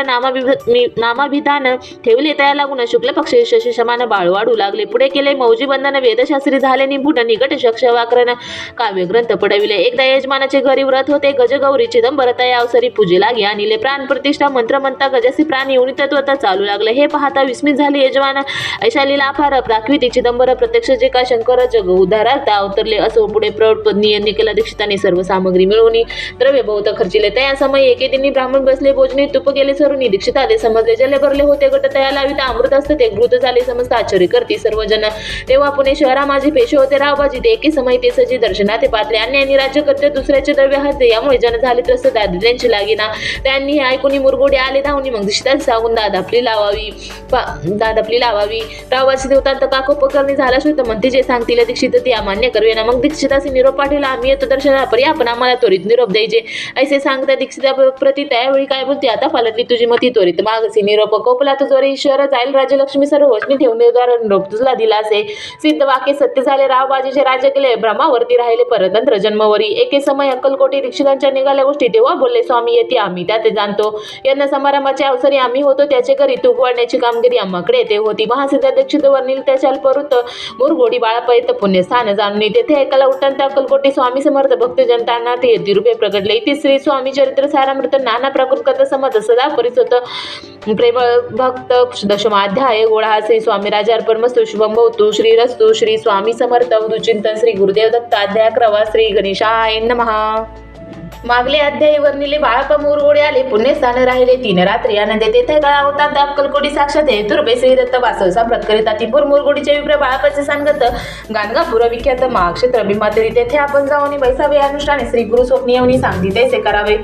नामाभिधान ठेवले तया लागून. शुक्ल पक्षी शशी समान बाळ वाढू लागले. पुढे केले मौजी बंधन. वेदशास्त्री झाले निपुण. निकट शक्ष वाकरण काव्य ग्रंथ पडविले. एकदा यजमानाचे घरी व्रत होते. गजगौरी चिदंबर तया अवसरी पूजे लागे आणले. प्राण प्रतिष्ठा मंत्र म्हणता गजासी प्राण येऊन तत्वता चालू लागले. हे पाहता विस्मित झाले यजमान. ऐशा लीला फार प्राकृतिक चिदंबर प्रत्यक्ष जे का शंकर जग उद्धारार्थ अवतरले असो. पुढे प्रौढपत्नी निकेला दीक्षितांनी सर्व सामग्री मिळवून द्रव्य बहुत खर्चिले. त्या समय एके दिनी ब्राह्मण बसले भोजने. तुप गेले सरुनी. दीक्षिताले समजले जले भरले होते घट तया लाविता अमृत असते ते घृत झाले समजत आश्चर्य करती सर्वजण. तेव्हा पुणे शहरा माझी पेशे होते रावबाजी. ते एके समय ते सजी दर्शना ते पातले. अन्यानी राज्य करते दुसऱ्याचे द्रव्य हरते. यामुळे जन झाले त्रस्त दारिद्र्यांची लागेना. त्यांनी ऐकून मुरगोडी आले धावून. मग दीक्षितांनी सांगून दादापली लावावी. रावबाजी देवतांत काकोपकरणी झाला शुद्ध म्हणते जे सांगतील दीक्षित ते अमान्य करवेना. मग दीक्षितासी निरोप पाठवला. आम्ही येतो दर्शनापरी आपण आम्हाला त्वरित निरोप द्यायचे ऐसे सांगता दीक्षिता प्रति त्यावेळी काय बोलते आता पालटली तुझी मती त्वरित मागसी. निरोप कोपला तुझोरी ईश्वर जाईल राजलक्ष्मी सर्व वचनी ठेवून देवद्वारा निरोप तुझला दिला असे. सिद्ध वाक्य सत्य झाले. रावबाजीचे राज्य केले. ब्रह्मावरती राहिले परतंत्र जन्मवरी. एके समय अक्कलकोटी दीक्षितांच्या निघाल्या गोष्टी. तेव्हा बोलले स्वामी येते आम्ही त्यात जाणतो. यांना समारंभाच्या अवसरी आम्ही होतो त्याचे घरी. तूप वाढण्याची कामगिरी आम्हाकडे येते होती. महासिद्ध दीक्षित वर्णिल त्याच्या परुत मुरगोडी बाळापयत पुण्यस्थान जाणून. तेथे ऐकायला उठ्ठंत अक्कलकोटी स्वामी समर्थ भक्त जनतांना ते येती रूपे प्रगटले. इति श्री स्वामी चरित्र सारामृत नाना प्रकृत कथा समत सदा परिसोत प्रेम भक्त 10वा अध्याय गोळा. श्री स्वामी राजार्पणमस्तु शुभम भवतु श्रीरस्तु. श्री स्वामी समर्थ अवधूत चिंतन श्री गुरुदेव दत्त. अध्याय 11वा. श्री गणेशाय नमः. मागले अध्यायी वर्णिले. बाळापा मुरगोडे आले पुण्यस्थान राहिले 3 रात्री. आनंदे तेथे काळा होता. अक्कलकोटी साक्षात हेतुरूपे श्री दत्त वासव साप्रत करीत. अतिपूर मुरगोडीचे विप्र बाळापाचे सांगत गाणगापूर विख्यात महाक्षेत्र भीमातरी. तेथे आपण जाऊन बैसावे अनुष्ठाने श्री गुरु स्वप्नी येऊन सांगती तैसे करावे.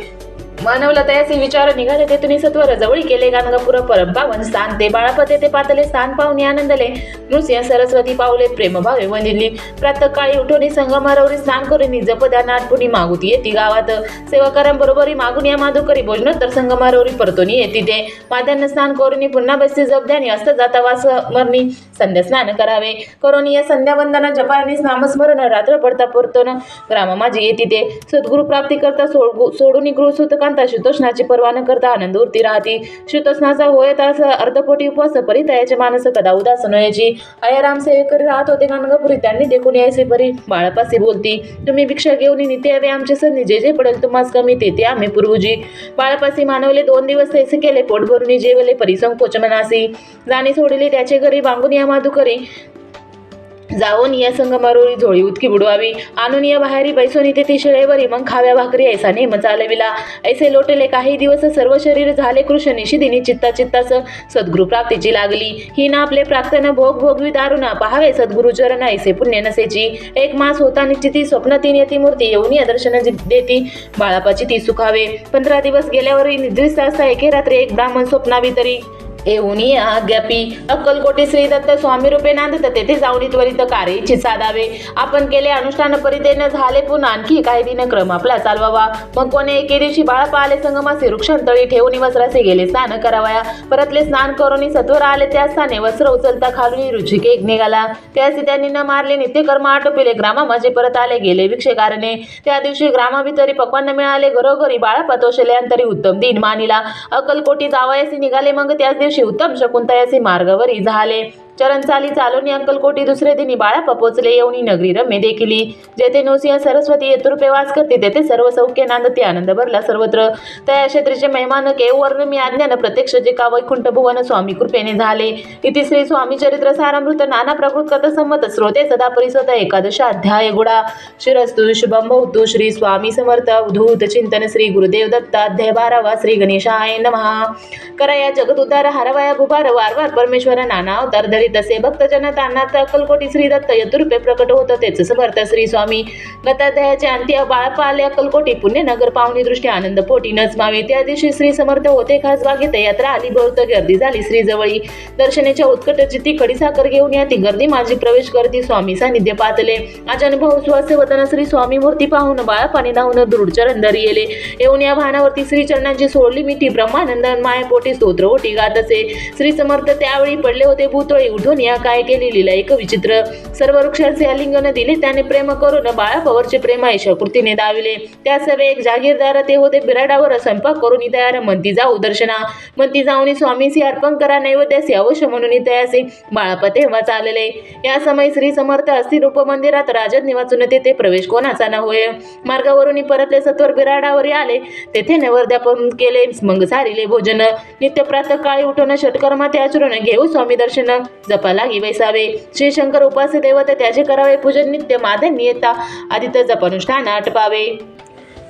मानवला तयासी विचार निघाले. तेथून सत्वर जवळी केले. गाणगापूर परमपावन स्थान ते. बाळापा तेथे पातले स्थान पाहुणे आनंदले. नृसिंह सरस्वती पावले प्रेमभावे वंदिली. प्रातःकाळी उठोनी संगमारवरी स्नान करून जपद्या नाटपुणी मागुती येती गावात. सेवकांबरोबरी मागून या माधुकरी भोजनोत्तर संगमारवरी परतोनी येती ते. माध्यान्ह स्नान करून पुन्हा बसते जपद्याने असत जाता वास मरणी संध्या स्नान करावे. करोनी या संध्या वंदना जपानी नामस्मरण रात्र पडता परतोन ग्राम माझी येती ते. सद्गुरु प्राप्ती करता सोडून गृह सुतका शुतोष्णाची पर्वा न करता आनंद उरती राहती. शुतोष्णाचा होय तास अर्धपोटी उपवास परितयाचे मानस कदा उदास नयाची. अयराम सेवेकरी राहत होते गाणगापुरी. त्यांनी देखून यायचे परी बाळापासी बोलती. तुम्ही भिक्षा घेऊन नित्य यावे आमचे सन्नी. जे जे पडेल तुम्हास कमी ते आम्ही पूर्वजी. बाळापासी मानवले 2 दिवस तैसे केले. पोट भरून जेवले परिसंकोच मनासी. जाणे सोडले त्याचे घरी बांगून या माधुकरी. जाऊन या संग मरोळी झोळी उतकी बुडवावी, आणून या बाहेरी बैसोनी तेथे शिळेवरी मग खाव्या भाकरी ऐसा नेम चालविला. ऐसे लोटले काही दिवस सर्व शरीर झाले कृष्ण निशिदिनी चित्ता चित्तास सद्गुरु प्राप्तीची लागली. ही ना आपले प्राक्तन भोग भोगवी दारुणा पाहावे सद्गुरु चरण ऐसे पुण्य नसेची. एक मास होता निश्चिती स्वप्न तीन येती मूर्ती येऊन या दर्शन देती बाळापाची ती सुखावे. 15 दिवस गेल्यावर निद्रिस्त असता एके रात्री एक ब्राह्मण स्वप्नावी तरी येऊनी आज्ञापी अक्कलकोटी श्री दत्त स्वामी रूपे नांदत तेथे जाऊन त्वरित कार्य इच्छित साधावे. आपण केले अनुष्ठान परितेन झाले पुन्हा आणखी काही दिन क्रम आपला चालवावा. मग कोणे एके दिवशी बाळापा आले संगमासे वृक्षांतळी ठेवून वस्त्रासे गेले स्नान करावया. परतले स्नान करून सत्वर आले त्या स्थाने वस्त्र उचलता खालून रुचिक एक निघाला. त्याचे त्यांनी न मारले नित्यकर्म आटोपिले ग्रामा माझे परत आले गेले भिक्षेकारणे. त्या दिवशी ग्रामाभितरी पक्वान मिळाले घरोघरी बाळापा तोषले अंतरी उत्तम दिन मानिला. अक्कलकोटी जावयासी निघाले मग त्याच दिवशी उत्तम शकुंतयाचे मार्गावरी झाले. चरण चाली चालून अक्कलकोटी दुसरे दिनी बाळापा पोचले येऊनी नगरी रम्य देखिली. जेथे नृसिंह सरस्वती येतुरूपे वास करते तेथे सर्व सौख्य नांदते आनंद भरला सर्वत्र. त्या क्षेत्रीचे महिमान केवर्ण मी आज्ञान प्रत्यक्ष जे का वैकुंठ भुवन स्वामी कृपेने झाले. इति श्री स्वामी चरित्र सारामृत नाना प्रकृत कथ संमत श्रोते सदा परिसत एकादश अध्याय गुडा. शिरस्तु शुभम भवतु. श्री स्वामी समर्थ. अवधूत चिंतन श्री गुरुदेव दत्त. अध्याय 12वा. श्री गणेशाय नमः. करया जगत उद्धार हरवाया भुभार वारवार परमेश्वर नाना अवतार धरी तसे भक्तजन तानात अक्कलकोटी श्री दत्त यतुरूपे प्रकट होत तेच समर्थ श्री स्वामी. गताध्यायाचे अंत्य बाळापा आले अक्कलकोटी पुण्य नगर पाहुणी दृष्टी आनंद पोटी नचमावे. त्या दिवशी श्री समर्थ होते खास बागेत यात्रा आली बहुत गर्दी झाली श्री जवळी. दर्शनाच्या उत्कट चित्ती खडी साखर घेऊन या ती गर्दी माझी प्रवेश करती स्वामी सानिध्य पातले. आज अनुभव स्वास्य वदन श्री स्वामी मूर्ती पाहून बाळापाने धावून दृढ चरण धरी येले. येऊन या भानावरती श्री चरणांची सोडली मिठी ब्रह्मानंद माय पोटी स्तोत्र ओटी गात असे. श्री समर्थ त्यावेळी पडले होते भूतोळी उठून या काय केली लीला एक विचित्र. सर्व वृक्षांचे आलिंगन दिले त्याने प्रेम करून बाळापावरचे प्रेम ऐशा कृतीने दाविले. त्या सर्व एक जागीरदार ते होते बिराडावर स्वयंपाक करून तयार म्हणती जाऊ दर्शना. म्हणती जाऊन स्वामीसी अर्पण करा नैवेद्यासी अवश्य म्हणून तयासी. बाळापा तेव्हा चालले. या समय श्री समर्थ अस्थिरूप मंदिरात राजत निवाचून तेथे प्रवेश कोणाचा न होय. मार्गावरून परतले सत्वर बिराडावर आले. तेथे नैवेद्यापन केले मग सारिले भोजन. नित्य प्रातः काळी उठून षटकर्मा ते आचरण घेऊ स्वामी दर्शन. जपा लागी वैसावे. श्री शंकर उपास्य देवत त्याचे करावे पूजन नित्य माधन्य येता आदित्य जपानुष्ठान आटपावे.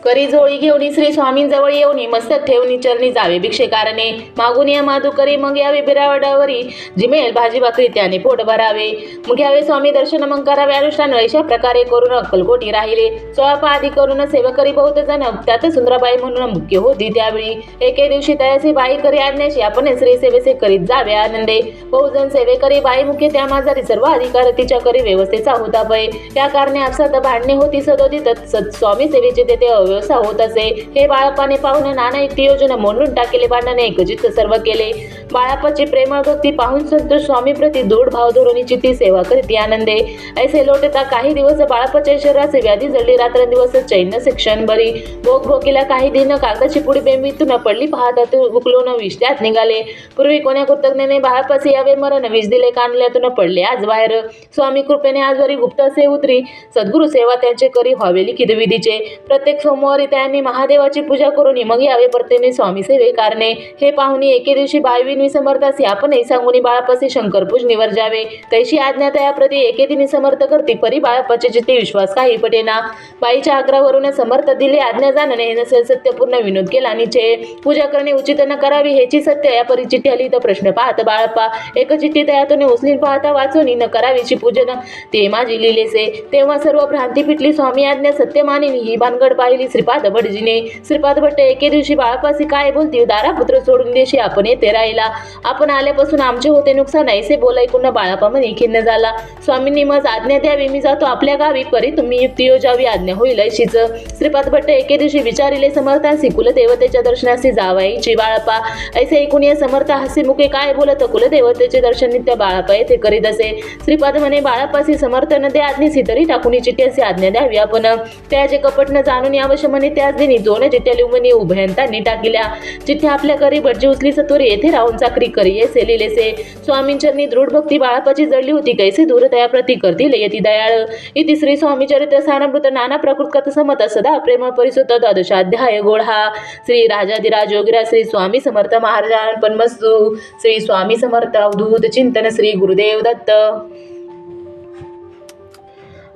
करी जोळी घेऊन श्री स्वामींजवळ येऊनी मस्तक ठेवून चरणी जावे भिक्षेकारणे. मागून या माधू करी मग यावे बिरावडावरी जिमेल भाजी भाकरी त्याने पोट भरावे. मग घ्यावे स्वामी दर्शन मग करावे अनुष्ठान. अशा प्रकारे करून अक्कलकोटी राहिले. 16 आधी करून सेवकरी बहुत जण त्यात सुंदराबाई म्हणून मुख्य होती. त्यावेळी एके दिवशी तयासी बाई करी आज्ञाशी आपण श्री सेवेचे करीत जावे आनंदे. बहुजन सेवेकरी बाई मुख्य त्या माझारी सर्व अधिकार तिच्या करी व्यवस्थेचा होता पै. त्या कारणे आपसात भांडणे होती सदोदित स्वामी सेवेचे तेथे व्यवस्था होत असे. हे बाळापाने पाहून नाना युक्ती योजना मोडून टाकले भांडणे एकजित सर्व केले. बाळापाची प्रेमळ भक्ती पाहून संतोष स्वामी प्रति दृढ भाव धोरणीची ती सेवा करीत आनंदे. ऐसे लोटता काही दिवस बाळापाच्या शरीराचे व्याधी जळली रात्रंदिवस चैन्य शिक्षण बरी. भोग भोगीला काही दिन कागदाची पुडी बेंबीतून पडली पाहतात उकलून विष त्यात निघाले. पूर्वी कोण्या कृतज्ञने बाळापाचे यावे मरण विष दिले कानल्यातून पडले आज बाहेर. स्वामी कृपेने आजवरी गुप्त असे उतरी सद्गुरु सेवा त्यांचे करी व्हावे लिखित विधीचे. प्रत्येक सोमवारी त्यांनी महादेवाची पूजा करून मग यावे परतेने स्वामी सेवे कारणे. हे पाहुणे एके दिवशी बायविनी समर्थासी आपणही सांगून बाळापासी शंकर पूजनीवर जावे. तैशी आज्ञा त्याप्रती एके दिनी समर्थ करती परी बाळापाचे चित्ते विश्वास काही पटेना. बाईच्या आग्रहावरून समर्थ दिले आज्ञा जाणणे नसेल सत्यपूर्ण विनोद केला निचे. पूजा करणे उचित न करावी हेची सत्य या परी चिठ्ठी आली तर प्रश्न पाहत बाळापा. एक चिठ्ठी तयातून उचलीन पाहता वाचून न करावीची पूजन ते माझी लिहिलेसे. तेव्हा सर्व भ्रांती पिटली स्वामी आज्ञा सत्य मानिनी ही भानगड पाहिली श्रीपाद भटजीने. श्रीपाद भट्ट एके दिवशी बाळापासी काय बोलती दारापुत्र सोडून देशी आपण येथे राहिला. आपण आल्यापासून आमचे होते नुकसान ऐसे बोलायकून बाळापा म्हणे खिन्न झाला. स्वामींनी मज आज्ञा द्यावी मी जातो आपल्या गावी परी तुम्ही युक्ती योजावी आज्ञा होईल ऐशीच. श्रीपाद भट्ट एके दिवशी विचारिले समर्थांसी कुलदेवतेच्या दर्शनासी जावायची बाळापा. ऐसे ऐकून या समर्थ हास्यमुखे काय बोलत कुलदेवतेचे दर्शन नित्य बाळापा येथे करीत असे. श्रीपाद म्हणे बाळापासी समर्थ न दे आज्ञेसी तरी टाकून चिठ्ठी असे आज्ञा द्यावी आपण. त्याचे कपट न जाणून यावश म्हणे त्याच दिनी 2 चिठ्ठ्या लिहून उभयंतांनी टाकिल्या. चिठ्ठ्या आपल्या करी भटजी उचली सत्वरी येथे राहून चाकरी करी येसे लिहिलेसे. स्वामींचरणी दृढ भक्ती बाळापाची जडली होती कैसे दूर तया प्रती करतील यती दयाळ. इति श्री स्वामी चरित्र सारामृत नाना प्रकृत कथ समत सदा प्रेम परिसुत द्वादशाध्याय गोळा. श्री राजाधिराज योगिराज श्री स्वामी समर्थ महाराजार्पणमस्तु. श्री स्वामी समर्थ. अवधूत चिंतन श्री गुरुदेव दत्त.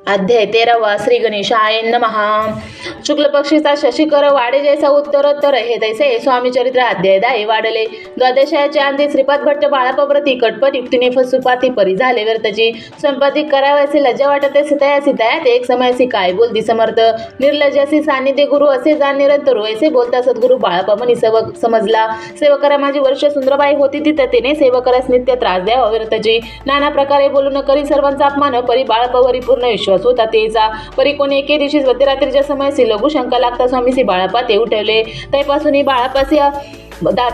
अध्याय 13 श्री गणेशाय नमः. शुक्ल पक्षीचा शशिकर वाडे जैसा उत्तरोत्तर हे तैसे स्वामी चरित्र अध्याय 10 वाढले. द्वादशाचे अंती श्रीपाद भट्ट बाळाप्रती कटपट युक्तीने फसुपाती परी झाले व्यर्थची संपादिक करावयाचे लज्जा वाटते सितायात एक समयासी काय बोलती समर्थ निर्लज्जासी सानिध्य गुरु असे जाण निरंतर ऐसे बोलता सद्गुरु बाळापा म्हणी समजला. सेवकरा माझी वर्ष सुंदरबाई होती तिथं तिने सेवकरास नित्य त्रास द्यावा व्यर्थची नाना प्रकारे बोलून करी सर्वांचा अपमान परी बाळापावरी पूर्ण विश्वास होता तेचा परी कोणी एके दिवशी मध्यरात्रीच्या समयासी लघु शंका लागता स्वामीसी बाळापा ते उठवले. त्यापासून बाळापासी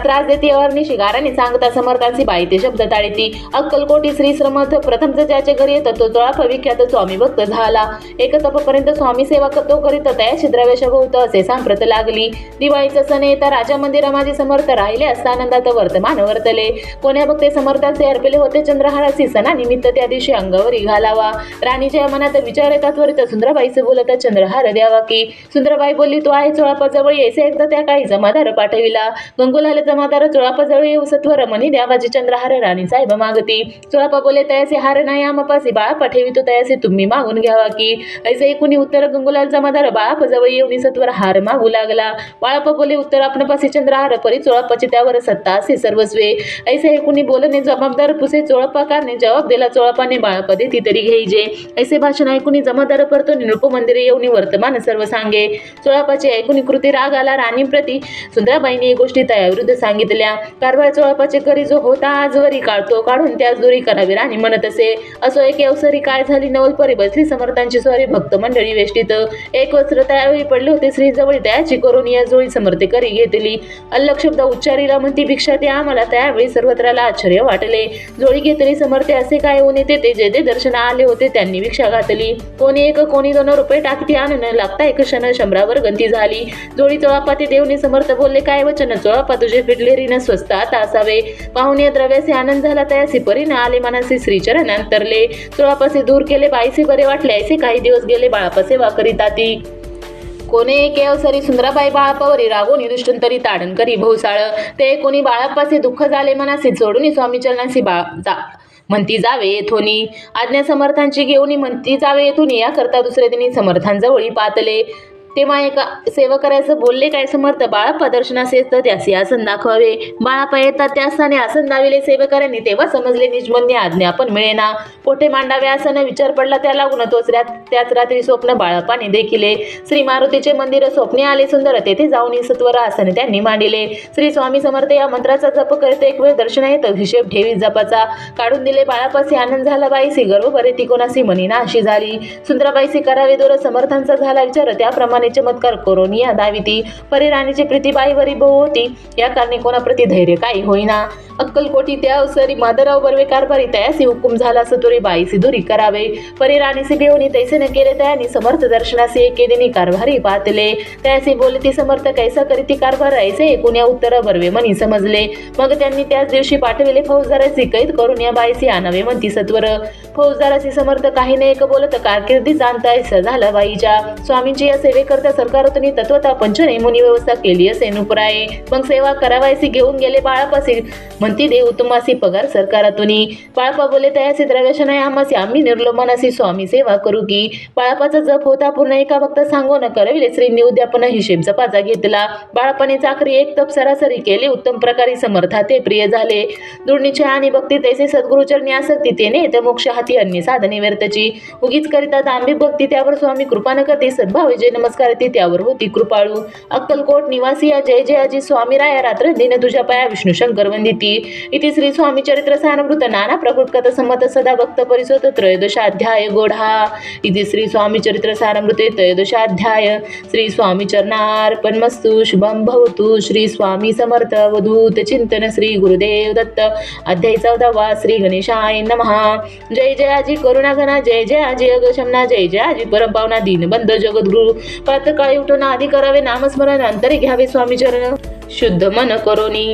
त्रास देती अवर्णिशी गाराने सांगता समर्थांची बाई ते शब्द टाळीती. अक्कलकोटी श्री श्रमथ प्रथम ज्याच्या घरी येत तो चोळापा विख्यात स्वामी भक्त झाला. एक तपपर्यंत स्वामी सेवा तो करीत तयाशी द्रव्यश भोवत असे सांप्रत लागली. दिवाळीचा सण येता राजा मंदिरा माझे समर्थ राहिले असता आनंदात वर्तमान वर्तले. कोण्या भक्ते समर्थांचे अर्पले होते चंद्रहारासी सणानिमित्त त्या दिवशी अंगावरी घालावा. राणीच्या मनात विचार येतात त्वरित सुंदरबाईचे बोलत चंद्रहार द्यावा की. सुंदरबाई बोलली तो आहे चोळापा जवळ येसे एकदा त्या काही जमादार पाठविला. गंगुलाले जमादार चोळापा जवळ येऊ सत्वर म्हणी द्यावाजी चंद्रहार राणी साहेब मागती. चोळापा बोले तयासे हार नाही आमपासी बाळापा ठेवितो तयासे तुम्ही मागून घ्यावा की. ऐसे एकूणी उत्तर गंगुलाल जमादार बाळापा जवळ येऊन सत्वर हार मागू लागला. बाळापा बोले उत्तर आपणापासी चंद्रहार परी चोळापाची त्यावर सत्ता असे सर्वस्वे. ऐसे एकूणी बोलणे जबाबदार पुसे चोळापाकारने जबाब दिला. चोळापाने बाळापा देती तरी घेईजे. ऐसे भाषण ऐकूनी जमादार परतो निरूप मंदिरे येऊन वर्तमान सर्व सांगे. चोळापाचे ऐकूनी कृती राग आला. राणीप्रती सुंदराबाईंनी गोष्टी विरुद्ध सांगितल्या. कारभार चोळापाचे करी जो होता आजवरी काढतो काढून त्याच दोरी करावी राणी म्हणत असे. असो एक अवसरी काय झाली नवल परी बसली समर्थांची स्वारी भक्त मंडळी वेष्टीत. एक वस्त्र त्यावेळी पडले होते श्री जवळ दयाची करून या जोळी समर्थे करी घेतली. अल्लख शब्द उच्चारीला म्हणती भिक्षा द्या आम्हाला. त्यावेळी सर्वत्राला आश्चर्य वाटले. जोळी घेतली समर्थे असे काय होणे ते जे दर्शन आले होते त्यांनी भिक्षा घातली. कोणी एक कोणी 2 रुपये टाकती आणून लागता एक क्षण शंभरावर गंती झाली. जोळी चोळापा ते देवने समर्थ बोलले काय वचन चोळापा तुझे फिटले रीन स्वस्त आता असावे. पाहुणे द्रव्याचे आनंद झाला तयासी परीन आले मनासी श्रीचरण अंतरले. चोळापासे दूर केले बाईसे बरे वाटले. ऐसे काही दिवस गेले बाळापा सेवा करीत आती. कोणे एके अवसरी सुंदराबाई बाळापावरी रागोनी दुष्टंतरी ताडण करी भोवसाळ. ते कोणी बाळापासे दुःख झाले मनासी सोडून स्वामी चरणांसी म्हणती जावे येथोनी. आज्ञा समर्थांची घेऊन म्हणती जावे येथून या करता दुसरे दिनी समर्थांजवळी पातले. तेव्हा एका सेवकराचं बोलले काय समर्थ बाळापा दर्शनास येत त्यासी आसन दाखवावे. बाळापा येतात त्या स्थानी आसन दाविले सेवकरांनी. तेव्हा समजले निजमन्य आज्ञा पण मिळेना. कोठे मांडावे आसन विचार पडला त्या लागून त्याच रात्री स्वप्न बाळापाने देखिले. श्री मारुतीचे मंदिर स्वप्ने आले सुंदर तेथे जाऊन सत्वर आसन त्यांनी मांडिले. श्री स्वामी समर्थ या मंत्राचा जप करते एक वेळ दर्शन येत हिशेब ठेवी जपाचा काढून दिले. बाळापासी आनंद झाला. बाईसी गर्व बरे ती कोणासी म्हणीना अशी झाली. सुंदराबाईसी करावे दोर समर्थांचा झाला विचार त्याप्रमाणे चमत्कार करून या दाविती. परी राणीची प्रीतीबाईवरी बहु होती या कारणे कोणाप्रती धैर्य काही होईना. अक्कलकोटी त्या अवसरी माधवराव बर्वे कारभारी तयासी हुकुम झाला सतोरी बाईसी दुरी करावे. परी राणीसी बेवनी तैसे न केले तयानी समर्थ दर्शनासी एके दिनी कारभारी पातले. तयासी बोलती समर्थ कैसा करीती कारभार ऐसे एकूण या उत्तर बर्वे म्हणी समजले. मग त्यांनी त्याच दिवशी पाठविले फौजदाराची कैद करून या बाईसी आणावे म्हणती सत्वर. फौजदाराची समर्थ काही न एक बोलत कारकिर्दी जाणता ऐसा झाला बाईच्या. स्वामींची या सेवेकरता सरकारातून तत्वता पंचनेमुनी व्यवस्था केली असे नुपुराये. मग सेवा करावायसी घेऊन गेले बाळापासी म्हणती देव तुम्हासी पगार सरकारातून. बाळापा बोले तयासी द्रव्यश नाही आम्हासी आम्ही निर्लोभनासी स्वामी सेवा करू की. बाळापाचा जप होता पूर्ण एका भक्त सांगो न करविले श्रींनी उद्यापन हिशेब जपाचा घेतला. बाळापाने चाकरी एक तप सरासरी केले उत्तम प्रकारे समर्था ते प्रिय झाले. दुर्निश्चय आणि भक्ती तैसे सद्गुरुचरणी आसक्ती तेने ते मोक्ष हाती अन्य साधने व्यर्थची. उगीच करिता दांभिक भक्ती त्यावर स्वामी कृपा न करते सद्भाव जय नमस्कार ते त्यावर होती कृपाळू. अक्कलकोट निवासी या जय जयाजी स्वामी राया रात्र दिन तुझ्या पाया विष्णू शंकर वंदिती. इति श्री स्वामी चरित्र सारमृत नाना प्रकृत कथ सम्मत सदा भक्त परिसोत त्रयोदशाध्याय गोढा. इति श्री स्वामी चरित्र सारमृते त्रयोदशाध्याय. श्री स्वामी चरणार्पणमस्तु. शुभम भवतु. श्री स्वामी समर्थ अवधूत चिंतन. श्री गुरुदेव दत्त. अध्याय 14 श्री गणेशाय नमः. जय जयाजी करुणाघना जय जयाजी अगशमना जय जयाजी परमपावना दीनबंध जगद्गुरु. प्रातःकाळी उठून आधी करावे नामस्मरण अंतरी घ्यावे स्वामी चरण शुद्ध मन करोनी.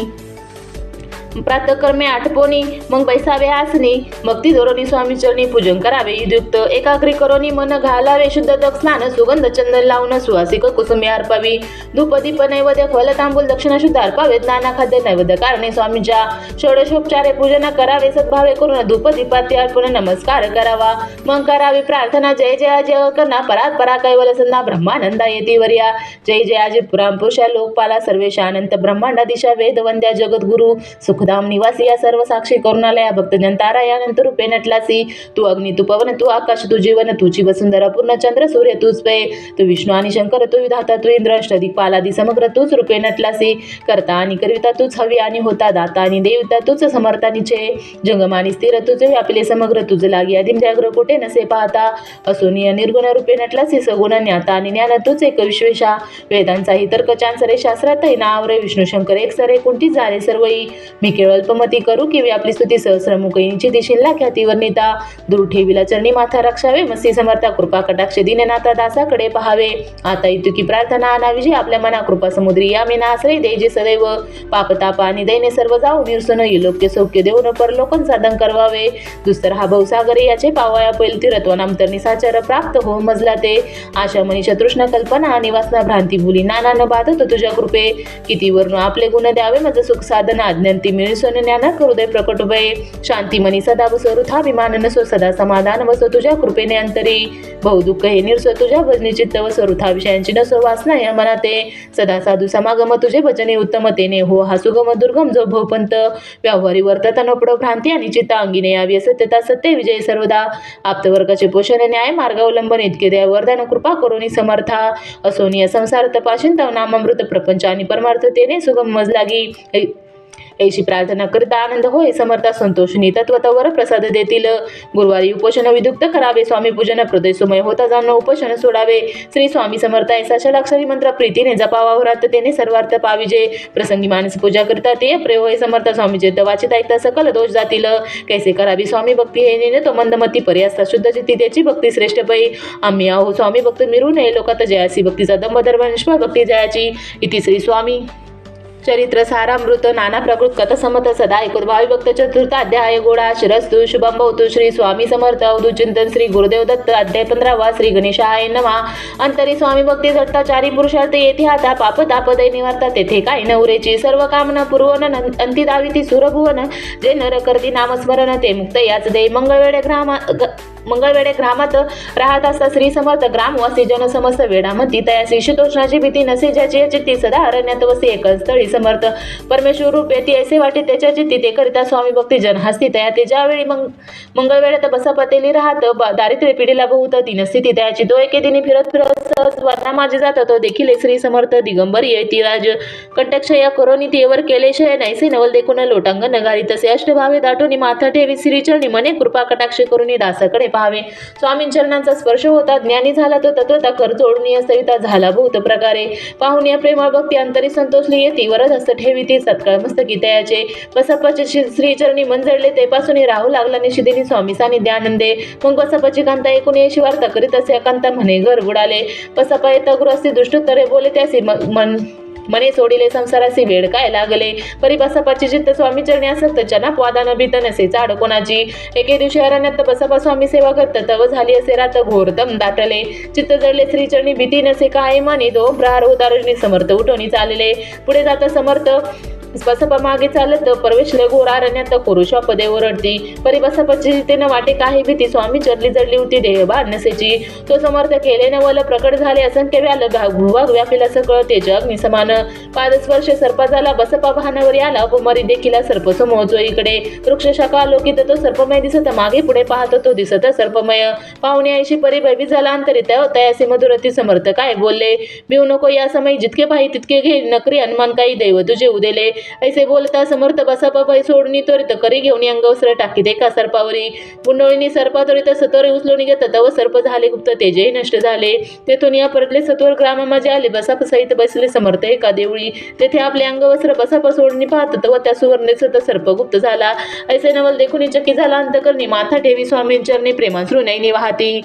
प्रातःकर्मे आठपोनी मग बैसावे आसनी, मग ती धोरणी स्वामी चरणी पूजन करावे युक्त एकाग्री करोनी मन घालावे शुद्ध तक स्नान सुगंध चंदन लावून सुवासिक कुसुमे अर्पावी धूप दीप नैवेद्य फल तांबूल दक्षिणा शुद्ध अर्पावेत नाना खाद्य नैवेद्य कारणे स्वामींच्या षोडशोपचारे पूजन करावे सद्भावे करून धूप दीपाती अर्पण नमस्कार करावा मग करावी प्रार्थना जय जय जय करना परात परा कैवल संधा ब्रह्मानंदा येती वर्या जय जय अजित पुराण पुरुषा लोकपाला सर्वेश अनंत ब्रह्मांडा दिशा वेद वंद्या जगद्गुरु सुखधाम निवासी या सर्व साक्षी करुणालया भक्तजन तारा अनंत रूपे नटलासी तू अग्नी तू पवन तू आकाश तू जीवन तुझी वसुंधरा पूर्ण चंद्र सूर्य तूच पे तू विष्णू आणि शंकर तू विधाता तू इंद्र अष्टदिक्पालादी समग्र तूच रूपे नटलासी करता आणि करिता तूच हवी आणि होता दाता आणि देवता तूच समर्थानीचे जंगमानी स्थिर तुझे व्यापिले समग्र तुझ लागी आदिम जाग्र कोठे नसे पाहता असोनिय निर्गुण रूपे नटलासी सगुण ज्ञाता आणि ज्ञान तूच एक विश्वेशा वेदांचाही तर्क चांसरे शास्त्रातही नावरे विष्णू शंकर एक सरे कोणती झाले सर्वई मी केवळ अल्पमती करू की आपली स्तुती सहस्रमुखींची दिशेला ख्याती वर्णिता दूर ठेविला चरणी माथा रक्षावे मस्ती समर्था कृपा कटाक्ष दिननाथा दासाकडे पहावे आता इतुकी प्रार्थना अनाविजी आपल्या मना कृपा समुद्री या मेना आश्रय दे जे सदैव पाप ताप आणि दैने सर्व जाऊ निरसन योग्य सौख्य देऊन परलोकन साधन करवावे दुस्तर हा भवसागरे याचे पावया पैल तीरत्व नामतर निसाचर प्राप्त हो मजला ते आशा मनीषा तृष्ण कल्पना आणि वासना भ्रांती भुली नाना न बाधत तुझ्या कृपे किती वर्ण आपले गुण द्यावे माझं सुख साधन अज्ञांती मिळसून ज्ञाना हृदय प्रकट उभे शांती मनी सदा बसो वृथा विमान नसो सदा समाधान बसो तुझ्या कृपेने अंतरी बहुदुःख हे निरसो तुझ्या भजनी चित्त वसो वृथा विषयांची नसो वासना या मनाते सदा साधू समागम तुझे भजने उत्तमतेने हो हा सुगम दुर्गम जो भवपंत व्यावहारी वर्तता नपडो भ्रांती आणि चित्ता अंगिने यावी सत्यता सत्य विजय सर्वदा आप्तवर्गाचे पोषण न्याय मार्गावलंबन इतके दया वरदान कृपा करोनी समर्था असोनिय संसार तपाशिंत नामामृत प्रपंच आणि परमार्थतेने सुगम मज लागी ऐशी प्रार्थना करता आनंद होय समर्था संतोषनी तत्वतावर प्रसाद देतील गुरुवारी उपोषण विदुक्त करावे स्वामी पूजन हृदय सुमय होता जाणं उपोषण सोडावे श्री स्वामी समर्थ ऐसा षडाक्षरी मंत्र प्रीतीने जपावा व्रततेने सर्वार्थ पाविजे प्रसंगी मानस पूजा करता ते प्रिय होय समर्थ स्वामीचे वाचित ऐकता सकल दोष जातील कैसे करावी स्वामी भक्ती हे नेने तो मंदमती पर्यास्ता शुद्ध चित्ती त्याची भक्ती श्रेष्ठ पै आम्ही आहो स्वामी भक्त मिरू नये लोकात जयासी भक्तीचा दंभ धर्म निष्फळ भक्ती जयाची इति श्री स्वामी चरित्र सारामृत नाना प्रकृत कथ समत सदा ऐकत भावी भक्त चतुर्थ अध्याय गोडा शिरस्तु शुभम भवतु श्री स्वामी समर्थ अवधूत चिंतन श्री गुरुदेव दत्त अध्याय 15 श्री गणेशाय नमः अंतरी स्वामी भक्ती झट्टाचारी पुरुषार्थ येथे आता पाप ताप दै निवारता तेथे काय न उरेची सर्व कामना पूर्वन अंती दाविती सुरभुवन जे नर करती नामस्मरण ते मुक्त याच दे मंगळवेडे ग्रामात राहत असता श्री समर्थ ग्रामवासी जन समस्त वेडामती तयासी शीतोष्णाची भीती नसे ज्याची चित्ती सदा अरण्यात वसे एकच स्थळी समर्थ परमेश्वर रूपे ती ऐसे वाटे त्याच्या चित्ती ते करिता स्वामी भक्ती जन हस्ती तया ते ज्यावेळी मंगळवेळेत बसा पतेली राहत दारिद्र्य पिढीला बहुत तीन स्थिती त्याची तो एके दिनी फिरत सहज वरना माझे जात तो देखील श्री समर्थ दिगंबरी येती राज कंटक्षया करोनी तेवर केले शय नैसे नवल देखून लोटांगण घाली तसे अष्टभावे दाटोनी माथा ठेवी श्रीचरणी मने कृपा कटाक्ष करुनी दासाकडे पाहावे स्वामीं चरणांचा स्पर्श होता ज्ञानी झाला तो तत्वता कर जोडणीय सविता झाला बहुत प्रकारे पाहुण्या प्रेमळ भक्ती अंतरी संतोषली येती वरद हस्त ठेवी ती सत्काळ मस्तकी तयाचे बसपाचे श्रीचरणी मंजळले ते पासून राहू लागला निशिदिनी स्वामी सानिध्य आनंदे मग बसपाची कांता एकूण येशी वार्ता करीत असे कांता म्हणे घर बुडाले बसपा येता गृहस्थी दुष्टोत्तरे बोले त्यासी मने सोडिले संसारासी वेळ काय लागले परी बसपाची चित्त स्वामी चरणी असत चना वादान भीत नसे चाड कोणाची एके दिवशी अरण्यात बसपा स्वामी सेवा करत तव झाली असे रात घोर दम दाटले चित्त जडले श्रीचरणी भीती नसे काय मानी दो प्रहार होता रजनी समर्थ उठवणी चालले पुढे जाता समर्थ बसपा मागे चालत परवेशले घोर अरण्यात पुरुषा पदे ओरडती परी बसपाची चित्तेनं वाटे काही भीती स्वामी चरली जडली होती देह नसेची तो समर्थ केले नवल प्रकट झाले असंख्य व्याल भूभाग व्यापिला सकळ ते जग निसमान पादस्पर्श सर्प झाला बसपा भानावर याला कुमारी देखील सर्प समोजो इकडे वृक्ष शाखा लोकित तो सर्पमय दिसत मागे पुढे पाहत तो दिसत सर्पमय पाहुणे ऐशी परी भयभीत झाला अंतरित तयासे मधुरती समर्थ काय बोलले भिऊ नको या समय जितके पाहि तितके घे नकरी हनुमान काही दैव तुझे उदेले ऐसे बोलता समर्थ बसपा भय सोडणी त्वरित करी घेऊन अंगवस्त्र टाकीत एका सर्पावरी गुंडोळीनी सर्पात्वरित सत्वरे उचलून घेत तव सर्प झाले गुप्त तेजही नष्ट झाले तेथून या परतले सत्वर ग्रामामध्ये आले बसाप सहित बसले समर्थ एका देवळी तेथे आपले अंगवस्त्र बसाप सोडणी पाहत व त्या सुवर्णेच सर्प गुप्त झाला ऐसे नवल देखून चकी झाला अंतकरणी माथा ठेवी स्वामींचरणी प्रेमाश्रू नैनी वाहती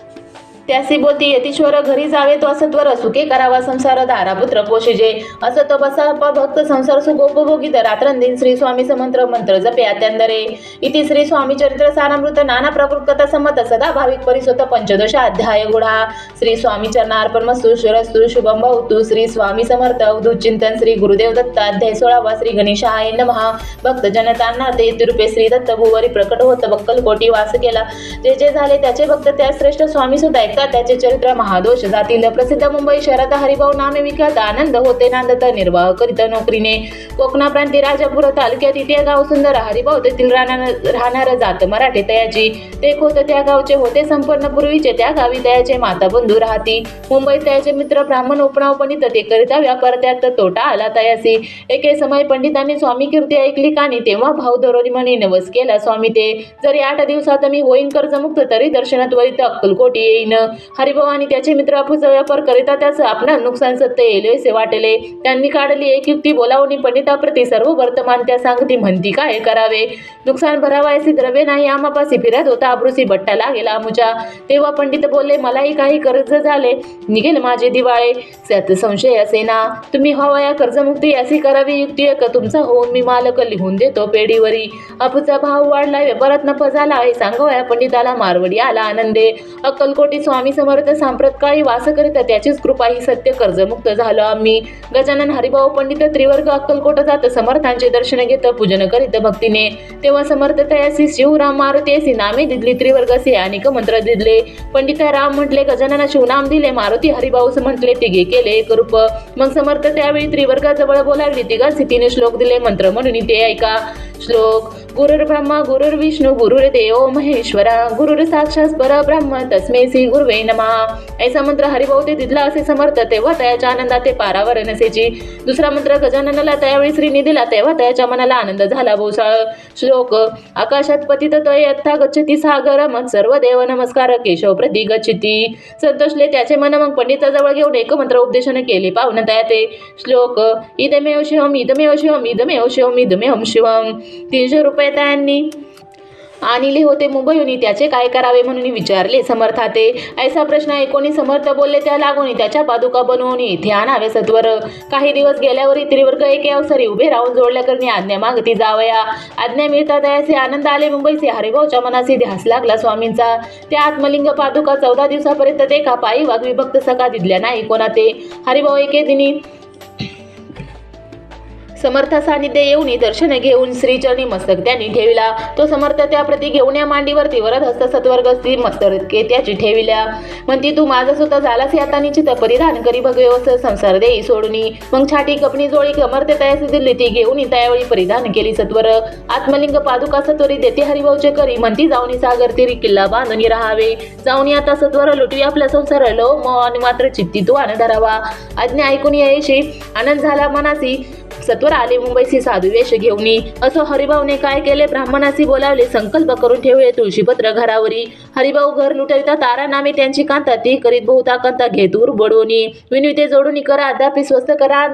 त्यासी बोलती यतीश्वर घरी जावे तो असत्वर सुखे करावा संसार धारापुत्र पोषिजे असतो बसा भक्त संसार सुखोपभोगित रात्रंदिन श्री स्वामी समंत्र मंत्र जपे अत्यंदरे इति श्री स्वामी चरित्र सारामृत नाना प्रकृत कथा संमत सदा भाविक परिसोत पंचदश अध्याय गुढा श्री स्वामी चरणार्पणमस्तु शुरस्तु शुभम भवतु श्री स्वामी समर्थ अवधूत चिंतन श्री गुरुदेव दत्त अध्याय 16 श्री गणेशाय नमः भक्त जनतांना ते तिरुपे श्री दत्त भुवरी प्रकट होत बक्कल कोटी वास केला जे जे झाले त्याचे भक्त त्या श्रेष्ठ स्वामी सुद्धा ऐकतात त्याचे चरित्र महादोष जातील प्रसिद्ध मुंबई शहरात हरिभाऊ नामे विख्यात आनंद होते नांदत निर्वाह करीत नोकरीने कोकणा प्रांती राजापूर तालुक्यात इथे गाव सुंदर हरिभाऊ तेथील राहणार जात मराठे तयाची ते होत त्या गावचे होते संपन्न पूर्वीचे त्या गावी तयाचे माता बंधू राहती मुंबईत तयाचे मित्र ब्राह्मण उपनाव पंडित ते करिता व्यापार त्यात तोटा आला तयासी एके समय पंडितांनी स्वामी कीर्ती ऐकली कानी तेव्हा भाऊ धरोनी म्हणी नवस केला स्वामी ते जरी 8 दिवसात मी होईन कर्जमुक्त तरी दर्शनात त्वरित अक्कलकोट येईन हरिभाऊ आणि त्याचे मित्र अफूचा व्यापार करिता त्याचं आपला नुकसान सत्य येले वाटले त्यांनी काढली एक युक्ती बोलावणी पंडिताप्रती सर्व वर्तमान त्या सांगती म्हणती काय करावे नुकसान भरावायचे द्रव्य नाही आमापासी फिरत होता अब्रुसी बट्टा लागेला आमुच्या तेव्हा पंडित बोलले मलाही काही कर्ज झाले निघेल माझे दिवाळे त्यात संशय असे ना तुम्ही हवया कर्जमुक्ती अशी करावी युक्ती एक तुमचा होऊन मी मालक लिहून देतो पेढीवरी अफूचा भाव वाढला व्यापारात नफा झाला हे सांगवया पंडिताला मारवडी आला आनंदे अक्कलकोटी स्वामी समर्थ सांप्रत काळी वास करीत त्याचीच कृपा ही सत्य कर्जमुक्त झालो आम्ही गजानन हरिभाऊ पंडित त्रिवर्ग अक्कलकोट जात समर्थांचे दर्शन घेत पूजन करीत भक्तीने तेव्हा समर्थ तयासी शिवराम मारुती नामे दिदली त्रिवर्गसे अनेक मंत्र दिदले पंडित राम म्हटले गजानना शिवनाम दिले मारुती हरिभाऊ म्हटले तिघे केले एक रूप मग समर्थ त्यावेळी त्रिवर्गाजवळ बोलावली तिघांचे 3 श्लोक दिले मंत्र म्हणून ते ऐका श्लोक गुरुर् ब्रह्मा गुरुर्विष्णू गुरुर्देव महेश्वरा गुरुर् साक्षात परब्रह्म तस्मै श्री गुरुवे नमः ऐसा मंत्र हरिभाऊ ते तिथला असे समर्थ तेव्हा त्याच्या आनंदात ते पारावर नसेची दुसरा मंत्र गजाननाला त्यावेळी श्रीनी दिला तेव्हा त्याच्या मनाला आनंद झाला भोसाळ श्लोक आकाशात पतित तय यथा गच्छती सागर मग सर्व देव नमस्कार केशव प्रति गच्छती संतोषले त्याचे मन मग पंडिताजवळ घेऊन एक मंत्र उपदेशन केले पाहुण ते श्लोक इदमेव शिवम इदमेव शिवम इदमेव शिवम इदमेव शिवम 300 रुपये त्यांनी आणले होते मुंबईहून त्याचे काय करावे म्हणून विचारले समर्थाते ऐसा प्रश्न ऐकून समर्थ बोलले त्या लागून त्याच्या पादुका बनवून इथे आणावे सत्वर काही दिवस गेल्यावर त्रिवर्ग एके अवसरी उभे राहून जोडल्या करणे आज्ञा मागती जावया आज्ञा मिळतात याचे आनंद आले मुंबईचे हरिभाऊच्या मनासी ध्यास लागला स्वामींचा त्या आत्मलिंग पादुका 14 दिवसापर्यंत ते का पायी वाग्विभक्त सका दिदल्या नाही कोणा ते हरिभाऊ एके दिनी समर्थ सानिध्य येऊन दर्शन घेऊन श्रीचरणी मस्तक त्यांनी ठेविला तो समर्थ त्याप्रती घेऊन या मांडीवरती वरद हस्त सत्वर्गस्ती मस्तके त्याची ठेविल्या म्हणती तू माझा स्वतः झालास आता निश्चित परिधान करी भगवस संसार देई सोडून मग छाटी कपणी जोळी कमरते तयासी दिली ती घेऊन त्यावेळी परिधान केली सत्वर आत्मलिंग पादुका सत्वरी देते हरिभाऊचे करी म्हणती जाऊनी सागर तिरी किल्ला बांधून राहावे जाऊनी आता सत्वर लुटवी आपला संसार लो मन मात्र चित्ती तू आनंद धरावा आज्ञा ऐकून यायशी आनंद झाला मनासी सत्वर आले मुंबईसी साधू वेश घेऊनी असो हरिभाऊने काय केले ब्राह्मणासी बोलावले संकल्प करून ठेवले तुळशीपत्र घरावरी हरिभाऊ घर लुटविता तारा नामे त्यांची कांता ती करीत बहुता कांता घेतूर बडवणी विनिते जोडून करा अद्यापि स्वस्त करा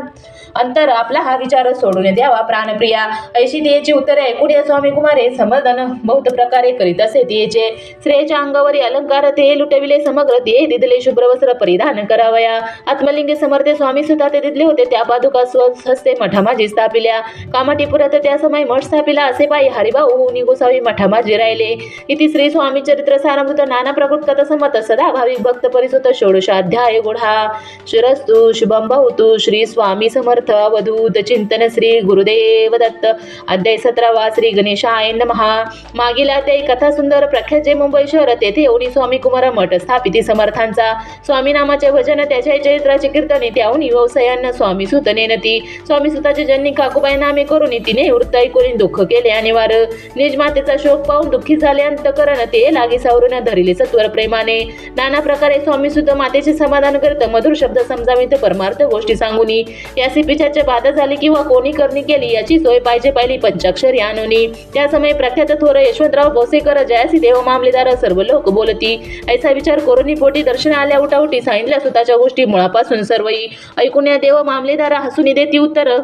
अंतर आपला हा विचार सोडून द्यावा प्राणप्रिया ऐशी त्याची उत्तरे ऐकून या स्वामी कुमारे समर्दन बहुत प्रकारे करीत असे त्याचे स्त्रियेच्या अंगावरी अलंकार ते लुटविले समग्र ते दिदले शुभ्र वस्त्र परिधान करावया आत्मलिंग समर्थे स्वामी सुद्धा ते दिदले होते त्या पादुका स्वहस्ते मठामाजी स्थापिल्या कामाटीपुरात त्या समय मठ स्थापिला असे पायी हरिभाऊ गोसावी मठामाजी राहिले इति श्री स्वामी चरित्र सारामृत नाना प्रकृत कथा संमत सदा भाविक भक्त परिसुत षोडशाध्याय गुढा शिरस्तु शुभम भवतु श्री स्वामी समर्थ अवधूत चिंतन श्री गुरुदेव दत्त अध्याय 17 श्री गणेशाय नमः मागील अध्यायी कथा सुंदर प्रख्यात मुंबई शहर तेथे येऊन स्वामी कुमार मठ स्थापिती समर्थांचा स्वामी नामाचे भजन त्याच्या चरित्राचे कीर्तने त्याहून व्यवसायांना स्वामी सुत नेनती स्वामी सुताचे जन्नी काकुबाई नामे करून तिने वृत्त ऐकून दुःख केले आणि वार निज मातेचा शोक पाहून दुःखी झाले अंतकरण ते लागी सावरून धरिले सत्वर प्रेमाने नाना प्रकारे स्वामी सुत मातेचे समाधान करत मधुर शब्द समजावित परमार्थ गोष्टी सांगून यासी पिछाचे बाधा झाली किंवा कोणी करणी केली याची सोय पाहिजे पाहिली पंचाक्षरी आणूनी त्या समय प्रख्यात थोर यशवंतराव भोसेकर जयासी देव मामलेदार सर्व लोक बोलती ऐसा विचार करून पोटी दर्शन आल्या उठाउटी सांगितल्या सुताच्या गोष्टी मुळापासून सर्वही ऐकून या देव मामलेदार हसून देती उत्तर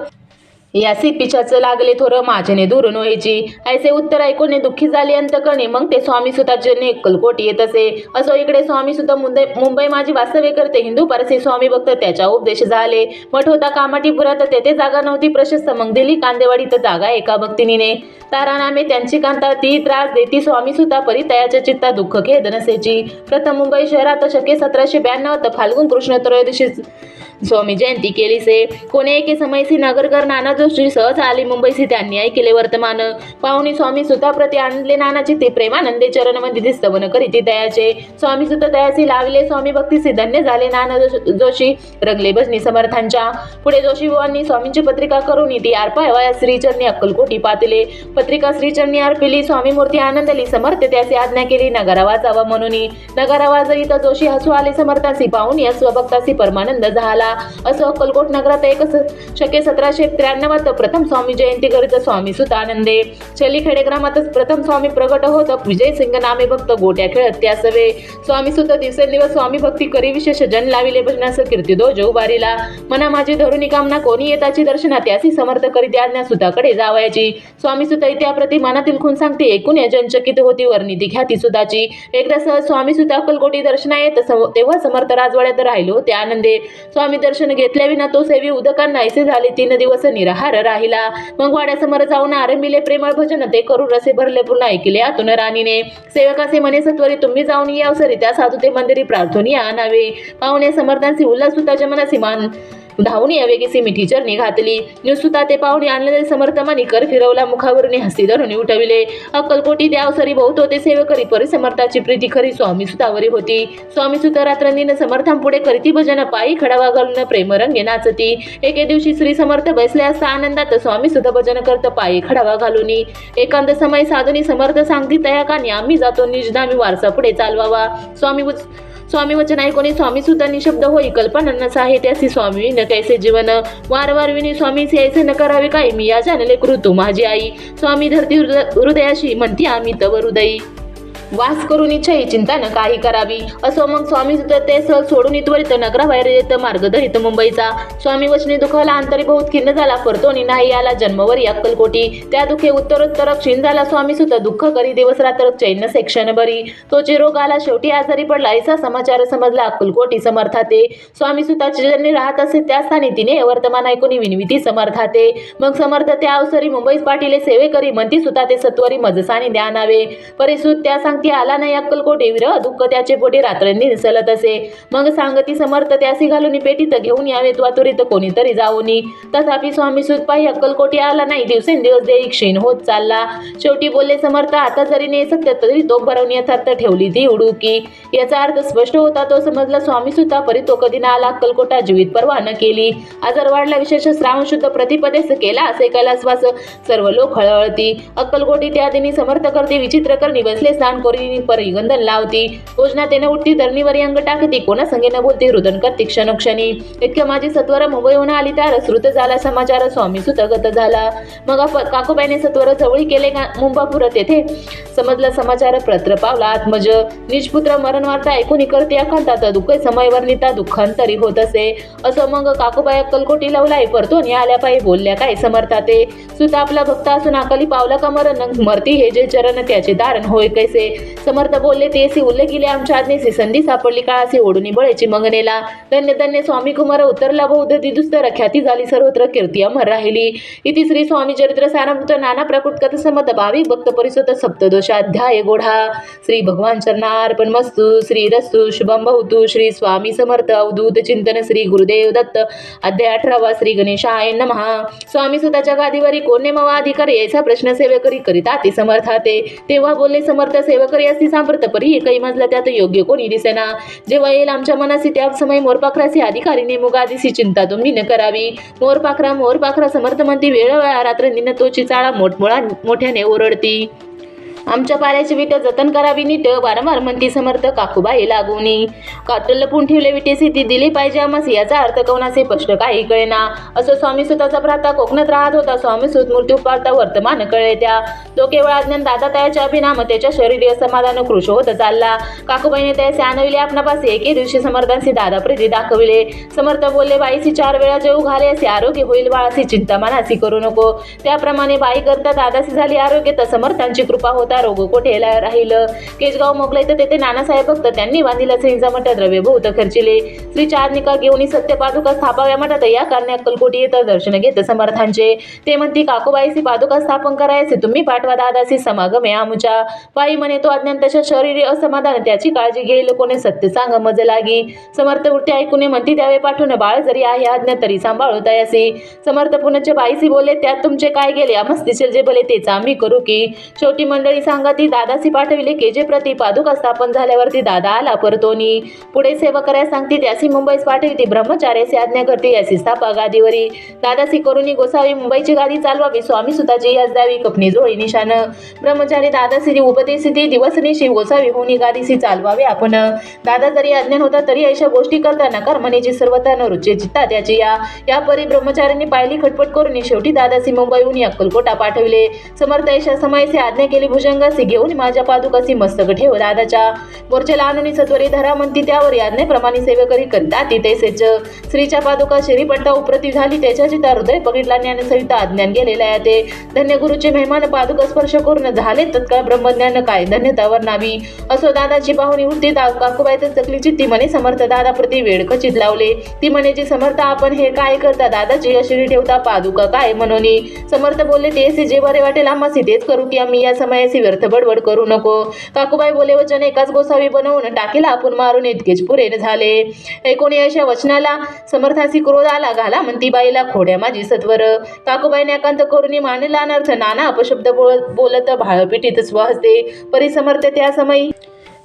यासी पिछाचं लागले थोर माझेने दुरून व्हायची. ऐसे उत्तर ऐकून दुःखी झाले अंतकणे. मग ते स्वामी सुताचे अक्कलकोट येत असे. असो इकडे स्वामी सुद्धा मुंबई माझी वास्तव्य करते. हिंदू पारसी स्वामी भक्त त्याच्या उपदेश झाले. मठ होता कामाटीपुरात, तेथे जागा नव्हती प्रशस्त. मग दिली कांदेवाडीत जागा एका भक्तिनीने. तारा नामे त्यांची कांता, ती त्रास देती स्वामी सुता. परी तयाच्या चित्ता दुःख खेद नसेची. प्रथम मुंबई शहरात शके 1792 फाल्गुन कृष्ण त्रयोदशी स्वामी जयंती केली से. कोणे एके समयसी नगरकर नाना जोशी सहज आले मुंबईसी. त्यांनी ऐकले वर्तमान. पाहुणी स्वामी सुताप्रती आणले नानाची ते प्रेमानंदे. चरणमध्ये स्तवन करीती दयाचे. स्वामी सुत दयासी लावले स्वामी भक्तीसी. धन्य झाले नाना जोशी, रंगले भजनी समर्थांच्या. पुढे जोशी बुवांनी स्वामींची पत्रिका करून ती अर्पावया श्रीचरणी अक्कलकोटी पातले. पत्रिका श्रीचरणी अर्पिली. स्वामी मूर्ती आनंदली. समर्थ त्याची आज्ञा केली नगारा वाजावा म्हणून. नगारा वाजवित जोशी हसू आले समर्थांसी. पाहुणी स्वभक्तासी परमानंद झाला. असो अक्कलकोट नगरात शके 1793 प्रथम स्वामी जयंती करीत स्वामी सुत आनंदे. छलीखेडे ग्रामातच प्रथम स्वामी प्रगट होत. विजय सिंग नामे भक्त गोट्या खेळत त्या सवे. स्वामी सुत दिवसेंदिवस स्वामी भक्ती करी विशेष जन लाविले. भजनास कीर्ती दो जो उभारिला. मना माझी धरुणी कामना कोणी येताची दर्शना. त्यासी समर्थ करीत आज्ञा सुताकडे जावायची. स्वामी सुत त्याप्रती मनातील खून सांगते. ऐकून जनचकित होती वर्णिती ख्याती सुताची. एकदा सहज स्वामी सुत अक्कलकोटी दर्शना येत तेव्हा समर्थ राजवाड्यात राहिलो होते आनंदे. स्वामी दर्शन घेतल्याविना तो सेवी उदकांना ऐसे झाले. 3 दिवस निराहार राहिला. मग वाड्यासमोर जाऊन आरंभिले प्रेमळ भजन. ते करून रसे भरले पुन्हा ऐकले आतून राणीने. सेवकासे म्हणे सत्वरी तुम्ही जाऊन या अवसरी. त्या साधू ते मंदिरी प्रार्थनी आणावे. पाहुणे समर्थांची उल्हास सुताच्या मनासी मान धावणी अवेगीसी मिठी चरणी घातली. नुसुता ते पाहुणे आणलेले समर्थमानी कर फिरवला. मुखावरून हस्ती धरून उठविले. अक्कलकोटी त्या अवसरी बहुत होते सेवकरी. परिसमर्थाची प्रीती खरी स्वामी सुतावरी होती. स्वामी सुत रात्रंदिन समर्थांपुढे करीती भजन. पायी खडावा घालून प्रेमरंगे नाचती. एके दिवशी श्री समर्थ बसले असता आनंदात. स्वामी सुत भजन करत पायी खडावा घालून. एकांत समय साधुनी समर्थ सांगती तया कानी. आम्ही जातो निजधामी वारसा पुढे चालवावा. स्वामी वचन ऐकोनी स्वामी सुद्धा निशब्द होई. कल्पना नसा आहे त्यासी स्वामी न कैसे जीवन. वारंवार विनी स्वामी ऐसे न करावे काय. मी या जाणले कृतू माझी आई. स्वामी धरती हृदयाशी म्हणती आम्ही तव हृदयी. वास करून इच्छा ही चिंता न काही करावी. असो मग स्वामी सुद्धा ते सहज सोडून त्वरित नगराबाहेर येत मार्ग धरित मुंबईचा. स्वामी वचनी दुखाला अंतरी बहुत खिन्न झाला. परतोनी नाही आला जन्मवरी अक्कलकोटी. त्या दुखे उत्तरोत्तर क्षीण झाला. स्वामी सुद्धा दुःख करी दिवस रात्र चैन से क्षण बरी. तोचे रोग आला शेवटी आजारी पडला. ऐसा समाचार समजला अक्कलकोटी समर्थाते. स्वामी सुताचे जन्मी राहत असे त्या स्थानी तिने वर्तमान ऐकून विनविती समर्थाते. मग समर्थ त्या अवसरी मुंबईस पाठीले सेवे करी. म्हणती सुता ते सत्वरी मजसानी द्यानावे. परिसुत त्या सांगती आला नाही अक्कलकोटी. विरह दुःख त्याचे पोटी रात्रंदिन सलत असे. मग सांगती समर्थ त्यासी घालून पेटीत घेऊन यावे त्वरित कोणीतरी जाऊनी. तथापि स्वामी सुत पायी अक्कलकोटी आला नाही. दिवसेंदिवस देई क्षीण होत चालला. शेवटी बोलले समर्थ आता जरी ने सत्य तरी तो भरवणी यथार्थ ठेवली ती उडुकी. याचा अर्थ स्पष्ट होता तो समजला स्वामी सुता. परी तो कधी ना आला अक्कलकोटा. जीवित परवा न केली. आजार वाढला विशेष श्रावण शुद्ध प्रतिपदेस केला असे कैलासवास. सर्व लोक हळहळती. अक्कलकोटी त्या दिनी समर्थ करती. विचित्र करणी बसले स्नान परिगंधन लावती. भोजना तेने उठती धरणीवरी अंग टाकती. कोणा संगे न बोलती हृदन करती क्षणोक्षणी. इतक्या माझी सत्वर मुंबईहून आली त्या श्रुत झाला समाचार. स्वामी सुतगत झाला. मग काकोबाईने सत्वर जवळी केले मुंबापूर. तेथे समजला समाचार. प्रत्र पावला आत्मज. निजपुत्र मरण वार्ता ऐकून करते अखांतात. दुःख समय वर्णिता दुःखांतरी होत असे. असो मग काकोबाई अक्कलकोटी लावलाय. परतून आल्या पायी बोलल्या काय समर्थाते. सुत आपला भक्त असून आकली पावला का मरण. मरती हे जे चरण त्याचे धारण होय कैसे. समर्थ बोलले तेसी उल्लेख केले आमच्या आज्ञेसी. संधी सापडली काळासी ओढून बळेची मंगनेला. धन्य धन्य स्वामी कुमार उतरला बौद्ध दिदुस्तर. ख्याती झाली सर्वत्र कीर्ती अमर राहिली. इति श्री स्वामी चरित्र सारामृत नाना प्रकृत कथ समत. भाविक भक्त परिसुत सप्तदोषाध्याय गोढा. श्री भगवान चरणार्पण मस्तु. श्री रस्तु शुभम भवतु. श्री स्वामी समर्थ अवधूत चिंतन. श्री गुरुदेव दत्त. अध्याय 18. श्री गणेशाय नमः. स्वामी सुताच्या गादीवरी कोण नेमावा अधिकारी याचा प्रश्न सेवेकरी करिता ते समर्थाते. तेव्हा बोलले समर्थ सेवकरी असती सांप्रत परी एकही मजला त्यात योग्य कोणी दिसेना. जेव्हा येईल आमच्या मनासी त्या समय मोरपाखरासी अधिकारीने मुगादीसी चिंता तुम्ही न करावी. मोरपाखरा समर्थ म्हणती वेळ रात्र दिन तोची चाळा मोठमोठ्याने ओरडती. आमच्या पाऱ्याची विट जतन करावी नीट, वारंवार म्हणती समर्थ काकूबाई लागूनी. काटल लपून ठेवले विटेसी ती दिली पाहिजे आमस, याचा अर्थ कवनाचे स्पष्ट काही कळेना. असो स्वामी सुताचा भ्राता कोकणात राहत होता. स्वामी सुत मृत्यू पावता वर्तमान कळे त्या. तो केवळ अज्ञान दादा तयाच्या अभिनाम, त्याच्या शरीरी असमाधान कृश होत चालला. काकूबाईने त्याचे आणविले आपणापासे. एके दिवशी समर्थांशी दादा प्रीती दाखविले. समर्थ बोलले, बाईसी 4 वेळा जेऊ घाले असे आरोग्य होईल बाळासी, चिंता मनासी करू नको. त्याप्रमाणे बाई करता दादासी झाली आरोग्य, तर समर्थांची कृपा होता रोग कोठे राहिलं. केजगाव मोकळे तर तेथे नानासाहेब भक्त त्यांनी बांधिला श्रींचा मठ, द्रव्य बहुत खर्चिले. श्रीच्या आज्ञा घेऊन सत्य पादुका स्थापाव्या मठात. या कारणे अक्कलकोटी येतं दर्शन घेत समर्थांचे. ते म्हणती काकूबाईसी पादुका स्थापन करायचे, तुम्ही पाठवा दादासी समागमे आमुच्या. बाई म्हणे, तो अज्ञान तशा शरीरी असमाधान, त्याची काळजी घेईल कोणी, सत्य सांग मज लागी. समर्थ उठते ऐकून म्हणती, द्यावे पाठवून बाळ जरी आहे आज्ञा तरी सांभाळता असे. समर्थ पुनचे बाईसी बोलले, त्यात तुमचे काय गेले, आमस दिसेल जे भले तेच आम्ही करू की. शेवटी मंडळी सांगा ती दादासी पाठविले. केजे प्रति पादुका स्थापन झाल्यावरती दादा आला परतोनी. पुढे सेवा करायला सांगती, त्यासी मुंबईस पाठविती. ब्रह्मचार्याची आज्ञा करते, यासी स्थापा गादीवरी. दादासी करुणी गोसावी मुंबईची गादी चालवावी. स्वामी सुताची याच द्यावी कपनी जोळी निशान. ब्रह्मचारी दादासी उपदेशिती दिवसनिशी गोसावी होनी गादीसी चालवावे आपण. दादा जरी अज्ञान होता तरी अशा गोष्टी करता नकार म्हणेची सर्वता न रुचे चित्ता त्याची. या परी ब्रह्मचार्यांनी पाहिली खटपट करून शेवटी दादासी मुंबईहून अक्कलकोटा पाठविले. समर्थ अशा समयसे आज्ञा केली भुजंगासी, घेऊन माझ्या पादुकासी मस्तक ठेव दादाच्या. मोर्चेला आणून सत्वरी धरा म्हणती, त्यावर आज्ञेप्रमाणे सेवेकरी करता तिथेच. श्रीच्या पादुका शिरीपट्टा उप्रती झाली, त्याच्या चिता हृदय बघितला ज्ञानसहिता अज्ञान गेलेला आहे ते. धन्य गुरुचे मेहमान पादुका स्पर्श करून झाले तत्काळ ब्रह्मज्ञान, काय धन्यतावर नावी. असो दादाची पाहुणी उठती काकूबाईच चकली चित्ती म्हणे, समर्थ दादा प्रति वेळ खचित लावले. ती म्हणेची, समर्थ आपण हे काय करता, दादाची अशिरी ठेवता पादुका काय म्हणून. समर्थ बोलले, तेसी जे बरे वाटेल आम्हासी तेच करू की आम्ही, या समयासी व्यर्थ बडबड करू नको. काकूबाई बोले, वचन एकाच गोसावी बनवून टाकेला आपण मारून इतकेच पुरे झाले. ऐकोणी अशा वचनाला समर्थासी क्रोध आला. घाला म्हणती बाईला खोड्या माझी सत्वर. काकूबाईने एकांत करून मानला अनर्थ, नाना अपशब्द बोलत भाळपिटीत स्वहस्ते. परी समर्थ त्या समयी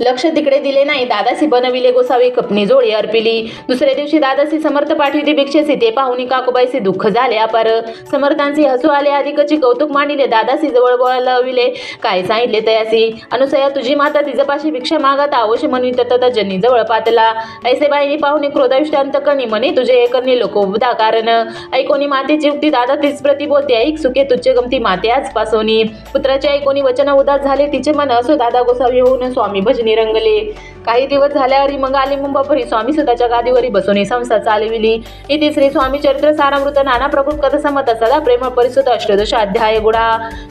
लक्ष तिकडे दिले नाही. दादासी बनविले गोसावी कपनी जोळी अर्पिली. दुसऱ्या दिवशी दादासी समर्थ पाठविते भिक्षेसी. ते पाहुणी काकूबाईचे दुःख झाले अपार. समर्थांचे हसू आले, अधिकची कौतुक मांडिले. दादासी जवळ बोलाविले, काय सांगितले तयासी. अनुसया तुझी माता तिजपाशी भिक्षा मागत आवश्य म्हणवित तथा जनी जवळ पातला. ऐसे बाईनी पाहुणे क्रोधाविष्ट अंतकणी म्हणे, तुझे करणे लोक उबदा कारण. ऐकोनी मातेची उक्ती दादा तीच प्रति बोलते, ऐक सुखे तुच्चे गमती माते आजपासोनी. पुत्राचे ऐकोनी वचन उदास झाले तिचे मन. असो दादा गोसावी होऊन स्वामी भजनी रंगले. काही दिवस झाल्यावर मग आले मुंबापुरी. स्वामी सुताच्या गादीवरी बसवणे संसार चालविली. इथे श्री स्वामी चरित्र सारामृत नाना प्रभू कथ समत सदा प्रेम परिसुत अष्टदश अध्याय गुढा.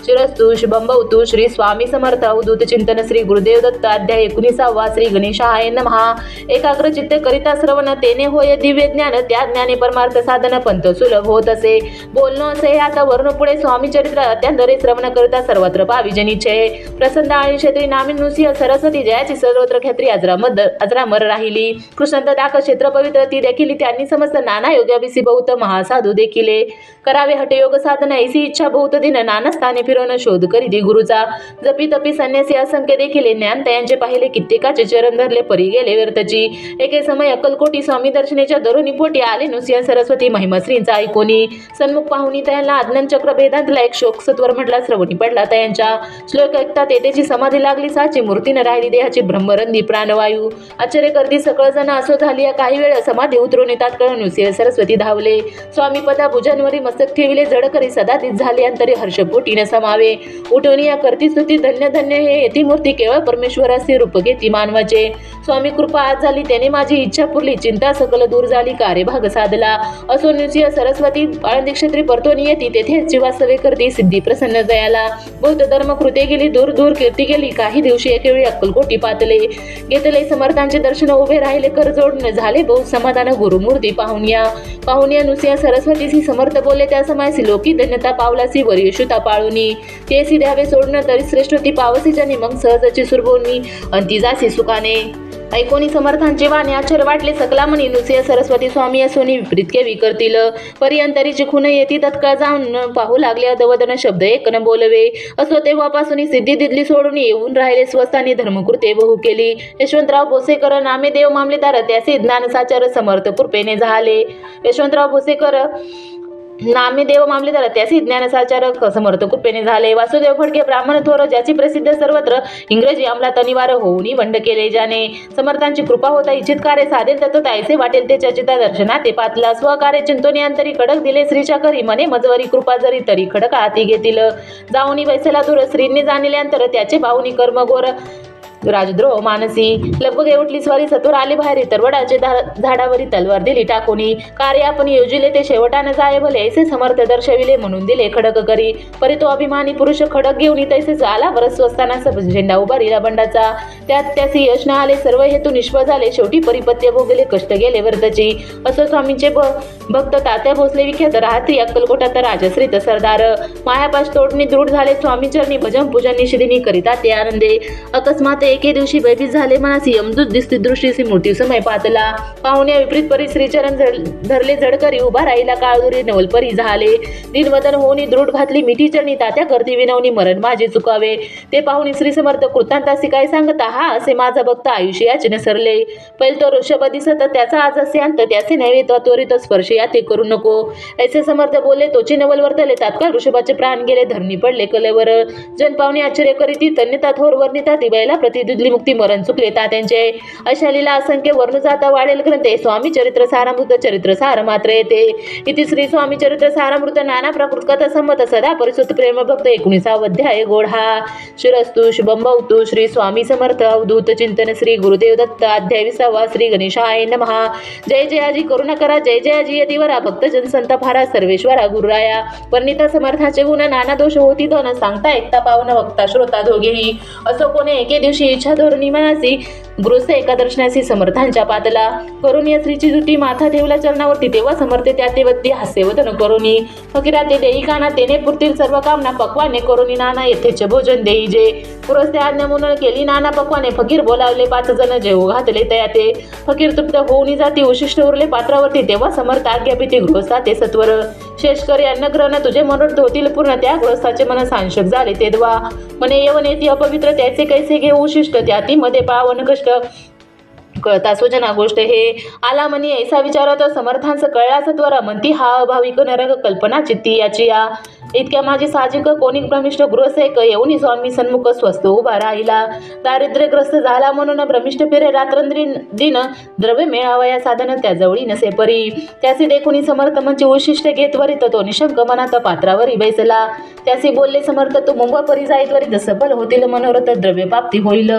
शिरस्तु शुभम भवतु. श्री स्वामी समर्थ अवधूत चिंतन. श्री गुरुदेव दत्त. अध्याय 19. श्री गणेशाय नमः. एकाग्र चित्त करिता श्रवण, तेने होय दिव्य ज्ञान. त्या ज्ञाने परमार्थ साधन पंथ सुलभ होत असे. बोलणं असे आता वर्ण पुढे स्वामी चरित्र अत्यांदरे श्रवण करिता सर्वत्र पावी जनिच्छे. प्रसन्न आणि क्षेत्री नामिनुसी सरस्वती जयाची सर्वत्र ख्यात्री अजरामर राहिली. कृष्णंत दाख क्षेत्र पवित्र ती देखील. त्यांनी समस्त नाना योग्याविसी बहुत महासाधू देखिले. करावे हटयोग साधन ऐसी इच्छा बहुत दिन. नाना स्थाने फिरवण शोध करीती गुरुचा. जपी तपी संन्यासी असंख्य देखिले. ज्ञान तयांचे पाहिले कित्येकाचे चरण धरले परी गेले व्यर्थची. एके समय अक्कलकोटी स्वामी दर्शनेच्या दरोनी पोटी आले नुसिया सरस्वती महिमा श्रींचा ऐकोनी. सन्मुख पाहुणी तयांना अज्ञान चक्र भेदांतला एक शोक सत्वर म्हटला श्रवणी पडला तयांच्या. श्लोक ऐकता तेथेची समाधी लागली साची. मूर्तीने राहिली देहाची ब्रह्मरंदी प्राणवायू. आश्चर्य करती सकळ जण असो झाली. काही वेळ समाधी उतरून तात्काळ नुसिया सरस्वती धावले. स्वामी पदा भुजांवरी मस्तक ठेविले. जड करी सदा तीच झाली अंतरी हर्षपोटी न समावे. उठवणी या करती स्तुती धन्य धन्य हे येती मूर्ती. केवळ परमेश्वराचे रूप घेती मानवाचे. स्वामी कृपा आज झाली त्याने माझी इच्छा पुरली. चिंता सकल दूर झाली कार्यभाग साधला. असो नुसिया सरस्वती आळंदी क्षेत्री परतोनी येती. तेथे जीवासवे करती सिद्धी प्रसन्न जयाला. बौद्ध धर्म कृते गेली दूर दूर कीर्ती गेली. काही दिवशी एकेवेळी अक्कलकोटी पातले. घेतले समर्थांचे दर्शन उभे राहिले कर जोडून. झाले बहुत समाधान गुरुमूर्ती पाहुण्या. नुसिया सरस्वतीसी समर्थ बोलले त्या समायसी. लोकी धन्यता पावलासी वरियशुता पाळुनी. तेसी द्यावे सोडणं तरी श्रेष्ठ ती पावसीच्या मग सहजची सुरभोनी अंती जासी सुखाने. ऐकोनी समर्थांचे वाणे आश्चर्य वाटले सकला म्हणी. नुसिया सरस्वती स्वामी असोनी विपरीत केवी करतील. पर्यंतरीची खुण येती तत्काळ जाऊन पाहू लागले. अदवदन शब्द एक न बोलवे. असो तेव्हापासून सिद्धी दिदली सोडून येऊन राहिले स्वस्थानी. धर्मकृते बहु केली. यशवंतराव भोसेकर नामे देव मामलेदार त्याचे ज्ञान साचार समर्थ कृपेने झाले. यशवंतराव भोसेकर नामे देव मामलेदार त्यासी ज्ञानसाचारक समर्थ कृपेने झाले. वासुदेव फडके ब्राह्मण थोर ज्याची प्रसिद्ध सर्वत्र इंग्रजी अंमलात अनिवार्य होऊन बंड केले. ज्याने समर्थांची कृपा होता इच्छित कार्य साधेल तत्व तायसे वाटेल ते चचिता दर्शना ते पातला स्वकार्य चिंतोनी अंतरी खडक दिले श्रीच्या करी मने मजवरी कृपा जरी तरी खडक हाती घेतील. जाऊनी बैसला दूर श्रींनी जाणिले अंतर त्याचे बाहुनी कर्म घोर राजद्रोह मानसी. लगबग उठली स्वारी सत्वर आले बाहेर तरवडाचे झाडावरी तलवार दिली टाकोनी. कार्य आपण योजिले ते शेवटाने जाय भले ऐसे समर्थ दर्शविले म्हणून दिले खडक करी. परी तो अभिमानी पुरुष खडक घेऊन तैसेच आला वरस स्वस्ताना झेंडा उभारिला बंडाचा. त्यात त्यासी यश न आले सर्व हेतू निष्फळ झाले. शेवटी परिपत्य भोगले कष्ट गेले वर्तची. असो स्वामींचे भक्त तात्या भोसले विख्यात राहत्री अक्कलकोटात राजश्रीत सरदार. मायापाश तोडणी दृढ झाले स्वामी चरणी भजन पूजन निषेधिनी करिता ते आनंदे. अकस्मात एके दिवशी भयभीत झाले मनासी अमृत दिसती दृष्टीसी मूर्ती समय पातला. पाहुण्या विपरीत परी श्रीचरण धरले झडकरी उभा राहिला काळदुरी नवलपरी झाले. दिनवदन होऊनी दृढ घातली मिठी चरणी तात्या करती विनवणी मरण माझे चुकावे. ते पाहुणी श्री समर्थ कृतांतासी काय सांगता हा असे माझा भक्त आयुष्याचे नसरले. पैल तो ऋषभ दिसत त्याचा आज असे अंत त्याचे नव्हे त्वरित स्पर्श या ते करू नको ऐसे समर्थ बोलले तोची नवल वर्तले. तात्काळ ऋषभाचे प्राण गेले धरणी पडले कलेवर. जन पाहुणे आश्चर्य करीती तन्यता थोर वर्णिता ती बैला प्रतिदिली मुक्ती मरण चुकले तात्यांचे. अशा लीला असंख्य वर्ण जाता वाढेल ग्रंथे स्वामी चरित्र सारामृत चरित्र सार मात्र येते. इति श्री स्वामी चरित्र सारामृत नाना प्रकृत कथा संमत सदा परिसुत प्रेम भक्त 19वा अध्याय गोढा. शिरस्तु शुभम भवतु. श्री स्वामी समर्थ. अवधूत चिंतन श्री गुरुदेव दत्त. अध्याय 20वा. श्री गणेशाय नमः. जय जयाजी करुणा करा जय जयाजी यदिवरा भक्त जनसंत फारा सर्वेश्वरा गुरुराया. वर्णिता समर्थाचे गुण नाना दोष होती दोन सांगता ऐकता पावन वक्ता श्रोता दोघेही. असो कोणे एके दिवशी इच्छा धोरणी मनासी गृहस्थ एका दर्शनासी समर्थांच्या पातला. करुणी श्रीची जुटी माथा ठेवला चरणावरती तेव्हा समर्थ त्या तेवती हास्यवदन करुणी. फकीरा ते देई काना तेने पुरतील सर्व कामना पक्वाने करुणी नाना येथेच भोजन देई जे. गृहस्थे आज्ञा म्हणून केली नाना पक्वाने फकीर बोलावले 5 जण जेव घातले तया ते. फकीर तृप्त होऊनी जाती उशिष्ट उरले पात्रावरती तेव्हा समर्थ आज्ञापिती गृहस्था ते सत्वर. शेषकरी अन्नग्रहण तुझे मनोरथ होतील पूर्ण. त्या गृहस्थाचे मन सांशक झाले तेव्हा मने येवन येती अपवित्र त्याचे कैसे घेऊ उशिष्ट त्याती मध्ये पावन कष्ट. कळता सुजना गोष्ट हे आला मनी ऐसा विचारत समर्थांस कळला सत्वर. म्हणती हा अभाविक नरक कल्पना चित्ती याची या. इतक्या माझी साहजिक कोणी भ्रमिष्ठ गृहस्थ एक येऊन स्वामी सन्मुख स्वस्त उभा राहिला. दारिद्र्यग्रस्त झाला म्हणून भ्रमिष्ठ फिरे रात्रंदिन द्रव्य मेळावया साधन त्या जवळी नसे परी. त्याचे देखुनी समर्थ म्हणजे उशिष्ट घेत वरित तो निशंक मनात पात्रावरी बैसला. त्याचे बोलले समर्थ तू मुंबई परी जाईत वरित सफल होतील मनोरथ द्रव्य प्राप्ती होईल.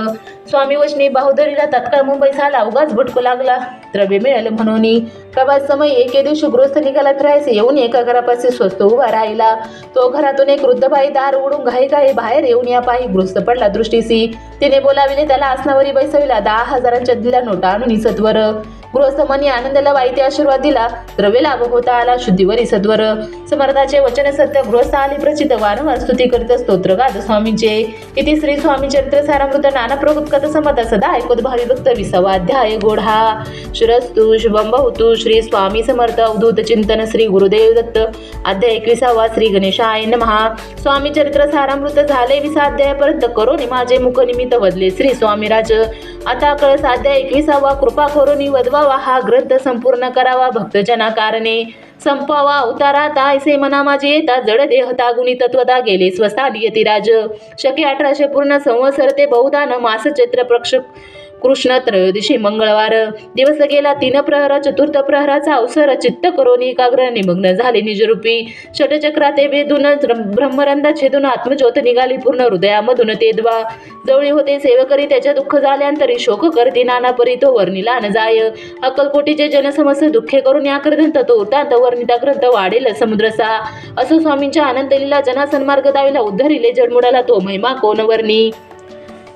स्वामी वचनी बाहुधरीला तत्काळ मुंबई झाला उगाच भटकू लागला द्रव्य मिळेल म्हणून. प्रभात समय एके दिवशी गृहस्थ निघाला फिरायचे येऊन एका घरापाशी स्वस्त उभा राहिला. तो घरातून एक वृद्ध बाई दार उडून घाई घाई बाहेर येऊन या पायी गृहस्थ पडला दृष्टीसी. तिने बोलाविले त्याला आसनावरी बैसविला. 10,000च्या दिला नोटा आणून सत्वर. गृहस्थ मनी आनंदाला वाईते आशीर्वाद दिला. द्रव्य लाभ होता आला शुद्धीवरी सत्वर. समर्थाचे वचन सत्य गृहस्थ आली प्रचित वारंवार स्तुती करीत स्तोत्र गात स्वामींचे. इति श्री स्वामी चरित्र सारामृत नाना प्रकृत कथा समता सदा ऐकत भावी भक्त 20वा अध्याय गोढा. शिरस्तु शुभम भवतु. श्री स्वामी समर्थ. अवधूत चिंतन श्री गुरुदेव दत्त. अध्याय 21वा. श्री गणेशाय नमः. स्वामी चरित्र सारामृत झाले 20 अध्यायापर्यंत करोनी माझे मुख निमित्त वदले श्री स्वामीराज. आता कळस अध्याय 21वा. कृपा करोनी वदवावा हा ग्रंथ संपूर्ण करावा भक्तजना कारणे. संपावा अवतारात ऐसे मना माझे येता जड देह तागुनी तत्वता गेले स्वस्थानी यतिराज. शके 1800 पूर्ण संवत्सर ते बहुधान मास चैत्र कृष्ण त्रयोदशी मंगळवार. दिवस गेला 3 प्रहर. चतुर्थ प्रहराचा अवसर चित्त करोनी एकाग्र निमग्न झाले निजरूपी. षटचक्रा ते वेदून ब्रह्मरंधा छेदून आत्मज्योत निघाली पूर्ण हृदयामधून तेद्वा. जवळी होते सेवकरी त्याच्या दुःख झाल्यानंतरी शोक करती नाना परी तो वर्णिला न जाय. अक्कलकोटीचे जनसमस्त दुःखे करून या ग्रंथ तो वृत्तांत वर्णिता ग्रंथ वाढेल समुद्रसा. असो स्वामींच्या आनंद लीला जना सन्मार्ग दाविला उद्धरिले जडमुडाला तो महिमा कोण वर्णी.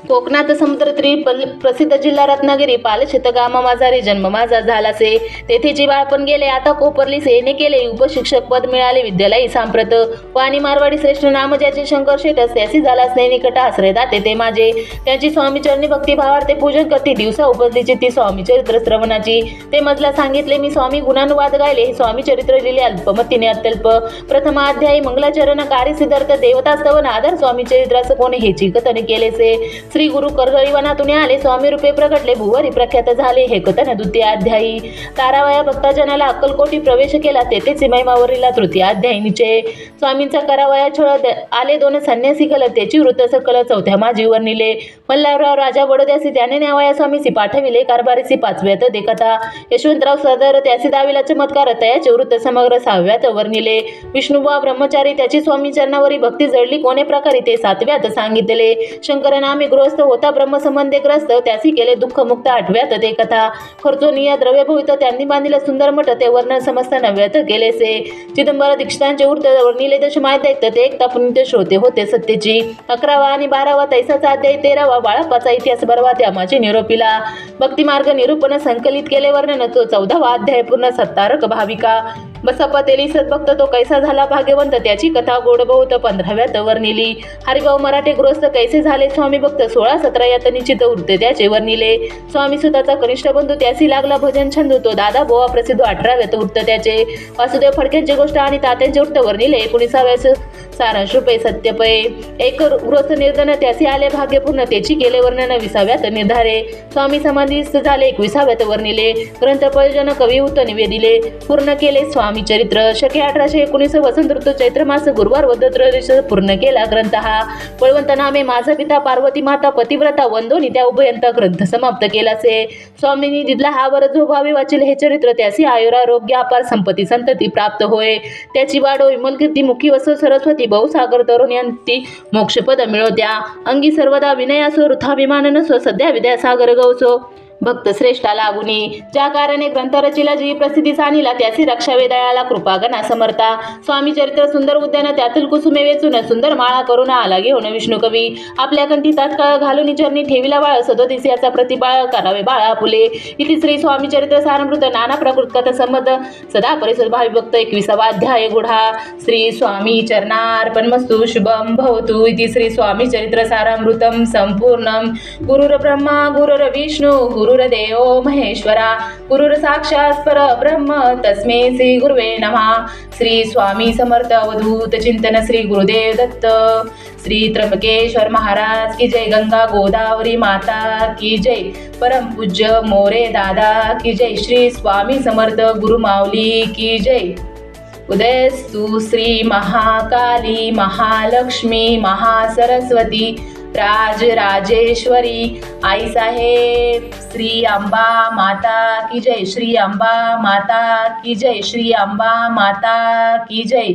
कोकणात समुद्रतीरी प्रसिद्ध जिल्हा रत्नागिरी. पालशेत गामा माझारी जन्म माझा झालासे. तेथे जी बाळपण गेले आता कोपरली सेने केले. उपशिक्षक पद मिळाले विद्यालयी सांप्रत. वाणी मारवाडी श्रेष्ठ नाम ज्याचे शंकर शेटस त्यासी झाला स्नेनिकट आश्रय दाते ते माझे. त्यांची स्वामी चरणी भक्ती भावार्थे पूजन करते दिवसा उपजलीची ती स्वामी चरित्र श्रवणाची. ते मजला सांगितले मी स्वामी गुणानुवाद गायले. हे स्वामी चरित्र लिहिले अल्पमतीने अत्यल्प. प्रथमाध्यायी मंगलाचरण कार्य सिद्धार्थ देवतास्तवन आधार स्वामी चरित्रास कोणी हेची कथन केलेसे. श्री श्री गुरु करवनातून आले स्वामी रूपे प्रकटले भुवरी प्रख्यात झाले हे कथन द्वितीय अध्यायी. तारावया भक्तजनाला अक्कलकोटी प्रवेश केला तेथेच महिमावरीला तृतीय अध्यायीचे. स्वामींचा करावया छळ आले दोन संन्यासी कल त्याची वृत्त सकल चौथ्या माझी वर्णिले. मल्हारराव राजा बडोद्यासी त्याने न्यावया स्वामीसी पाठविले कारभारीसी पाचव्यात देखता. यशवंतराव सदर त्यासी दाविला चमत्कार तयाचे वृत्त समग्र सहाव्यात वर्णिले. विष्णुबुवा ब्रह्मचारी त्याची स्वामी चरणावरी भक्ती जडली कोणे प्रकारे ते सातव्यात सांगितले. शंकर नामे गृहस्थ होता ब्रह्मसंबंधे ग्रस्त त्यासी केले दुःख मुक्त आठव्यात ते कथा. खर्चोनिया द्रव्य भवित त्यांनी बांधिले सुंदर मठ ते वर्णन समस्त नव्यात केलेसे. चिदंबर दीक्षितांचे वृत्त वर्णिले दशमाय दैत्य ते एकता पुण्य श्रोते होते सत्तेची. 11वा आणि 12वा तैसाचा अध्याय 13वा बाळप्पाचा इतिहास बरवा त्यामाची निरोपीला. भक्तिमार्ग निरूपण संकलित केले वर्णन तो 14वा अध्याय पूर्ण सत्तारक भाविका. बसप्पा तेली सद्भक्त तो कैसा झाला भाग्यवंत त्याची कथा गोड बहुत 15व्यात वर्णिली. हरिभाऊ मराठे गृहस्थ कैसे झाले स्वामी भक्त 16-17 यात निश्चित वृत्त त्याचे वर्णिले. स्वामी सुताचा कनिष्ठ बंधू त्यासी लागला भजन छंदू तो दादा बोवा प्रसिद्ध 18व्यात वृत्त त्याचे. वासुदेव फडक्यांची गोष्ट आणि तात्यांचे वृत्त वर्णिले. 19व्यास सारांश रुपये सत्यपय एक गृहस्थ निर्धन त्यासी आले भाग्यपूर्ण त्याची केले वर्णन 20व्यात निर्धारे. स्वामी समाधीस्थ झाले 21व्यात वर्णिले. ग्रंथ प्रयोजन कवी उत्त निवेदिले पूर्ण केले स्वामी चरित्र. शके 1819 वसंत ऋतू चैत्र मास गुरुवार वद्य त्रयोदश पूर्ण केला ग्रंथ हा. बळवंत नामे माझा पिता पार्वती माता पतिव्रता वंदोनी त्या उभयंत ग्रंथ समाप्त केलासे. स्वामींनी दिदला हा वर जो भावे वाचिल हे चरित्र त्यासी आयुरारोग्य अपार संपत्ती संतती प्राप्त होय. त्याची वाढो विमल कीर्ती मुखी वसो सरस्वती बहुसागर तरुण्यांती मोक्षपद मिळवत्या. अंगी सर्वदा विनयासो वृथाभिमान नसो सध्या विद्यासागर गवसो. भक्त श्रेष्ठा लागुनी ज्या कारणे ग्रंथ रचिला जी प्रसिद्धी सानिला त्यासी रक्षावे दयाला कृपागणा समर्था. स्वामी चरित्र सुंदर उद्यान त्यातील कुसुमे वेचून सुंदर माळा करून आला घेऊन विष्णू कवी. आपल्या कंठी तात्काळ घालून चरणी ठेविला बाळ 37 याचा प्रतिबाळ करावे बाळा फुले. इति श्री स्वामी चरित्र सारामृत नाना प्रकृत कथा संबंध सदा परिसर भावी भक्त 21वा अध्याय गुढा. श्री स्वामी चरणार्पणमस्तु शुभम भवतु. इति श्री स्वामी चरित्र सारामृतम संपूर्णम. गुरुर ब्रह्मा गुरुर विष्णू गुरुर्देवो महेश्वरा गुरुर साक्षात् परब्रह्म तस्मै श्री गुरुवे नमः. श्री स्वामी समर्थ अवधूत चिंतन श्री गुरुदेव दत्त. श्री त्र्यंबकेश्वर महाराज की जय. गंगा गोदावरी माता की जय. परम पूज्य मोरे दादा की जय. श्री स्वामी समर्थ गुरु माऊली की जय. उदयस्तु श्री महाकाली महालक्ष्मी महासरस्वती राजराजेश्वरी आई साहेब. श्री अंबा माता की जय. श्री अंबा माता की जय. श्री अंबा माता की जय.